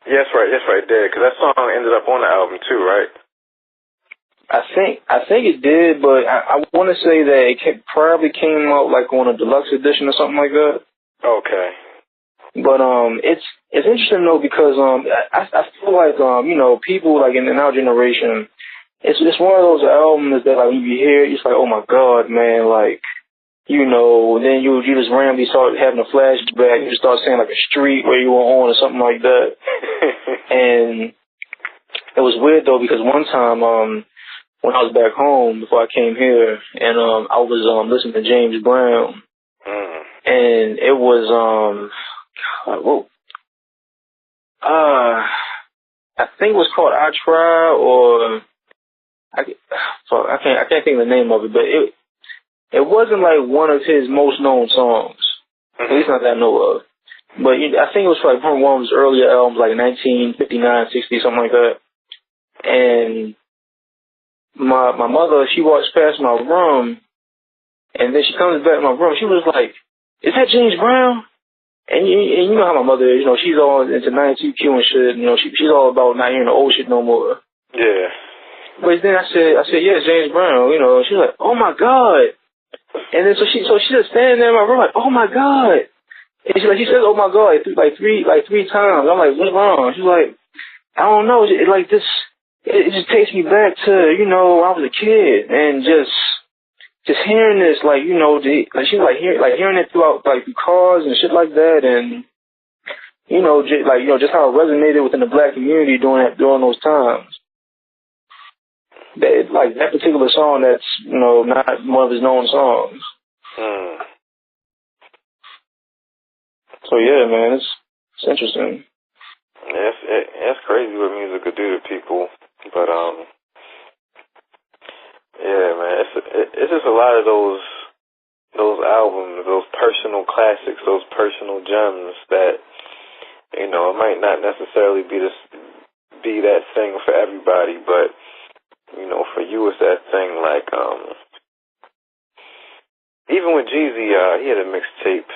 Yes, right there. Because that song ended up on the album, too, right? I think it did, but I want to say that it probably came out like on a deluxe edition or something like that. Okay. But it's interesting though because I feel like you know, people like in our generation, it's one of those albums that like when you hear it, it's like, oh my god, man, like, you know, then you just randomly start having a flashback, you start saying like a street where you were on or something like that. And it was weird though because one time when I was back home before I came here, and I was listening to James Brown, and it was I think it was called I Try, or I can't think of the name of it, but it wasn't like one of his most known songs, at least not that I know of. But I think it was like from one of his earlier albums, like 1959, 60, something like that. And my mother, she walks past my room, and then she comes back in my room. She was like, "Is that James Brown?" And you know how my mother is. You know, she's all into 92Q and shit. You know, she's all about not hearing the old shit no more. Yeah. But then I said, yeah, James Brown. You know, she's like, "Oh my god!" And then so she's just standing there in my room like, "Oh my god!" And she says, "Oh my god," like three times. I'm like, "What's wrong?" She's like, "I don't know. It like this." It just takes me back to, you know, I was a kid, and just hearing this, like, you know, she's like hearing it throughout, like, through cars and shit like that, and, you know, just how it resonated within the black community during those times. like that particular song that's, you know, not one of his known songs. So yeah, man, it's interesting. Yeah, it's crazy what music could do to people, but yeah, man, it's just a lot of those albums, those personal classics, those personal gems that, you know, it might not necessarily be that thing for everybody, but you know, for you it's that thing. Like even with Jeezy, he had a mixtape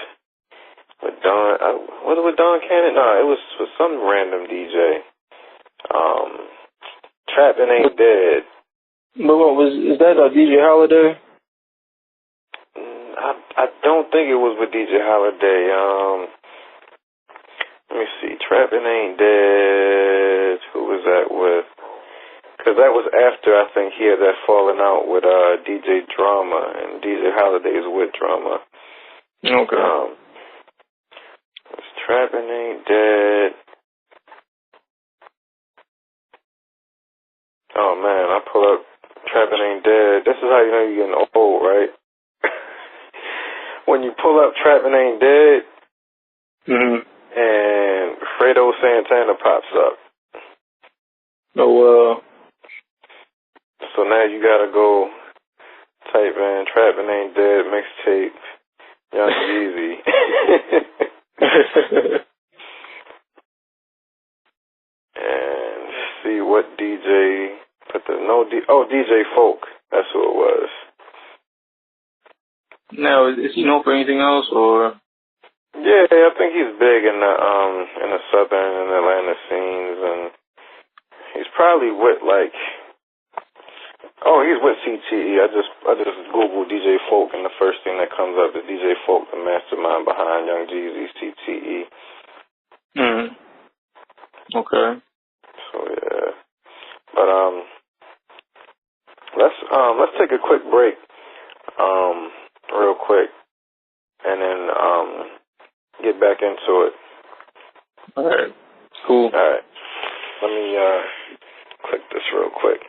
with Don. Was it with Don Cannon? No, it was with some random DJ. Trappin' Ain't Dead. But what is that DJ Holiday? I don't think it was with DJ Holiday. Let me see. Trappin' Ain't Dead. Who was that with? Because that was after, I think, he had that falling out with DJ Drama, and DJ Holiday's with Drama. Okay. Trappin' Ain't Dead. Oh, man, I pull up Trappin' Ain't Dead. This is how you know you're getting old, right? When you pull up Trappin' Ain't Dead, and Fredo Santana pops up. Oh, so now you gotta go type in Trappin' Ain't Dead mixtape Young Jeezy. And see what DJ put DJ Folk. That's who it was. Now, is he known for anything else, or? Yeah, I think he's big in the southern and Atlanta scenes, and he's probably with he's with CTE. I just Googled DJ Folk, and the first thing that comes up is DJ Folk, the mastermind behind Young Jeezy, CTE. Okay. So yeah, but let's take a quick break, real quick, and then get back into it. All right. Cool. All right. Let me click this real quick.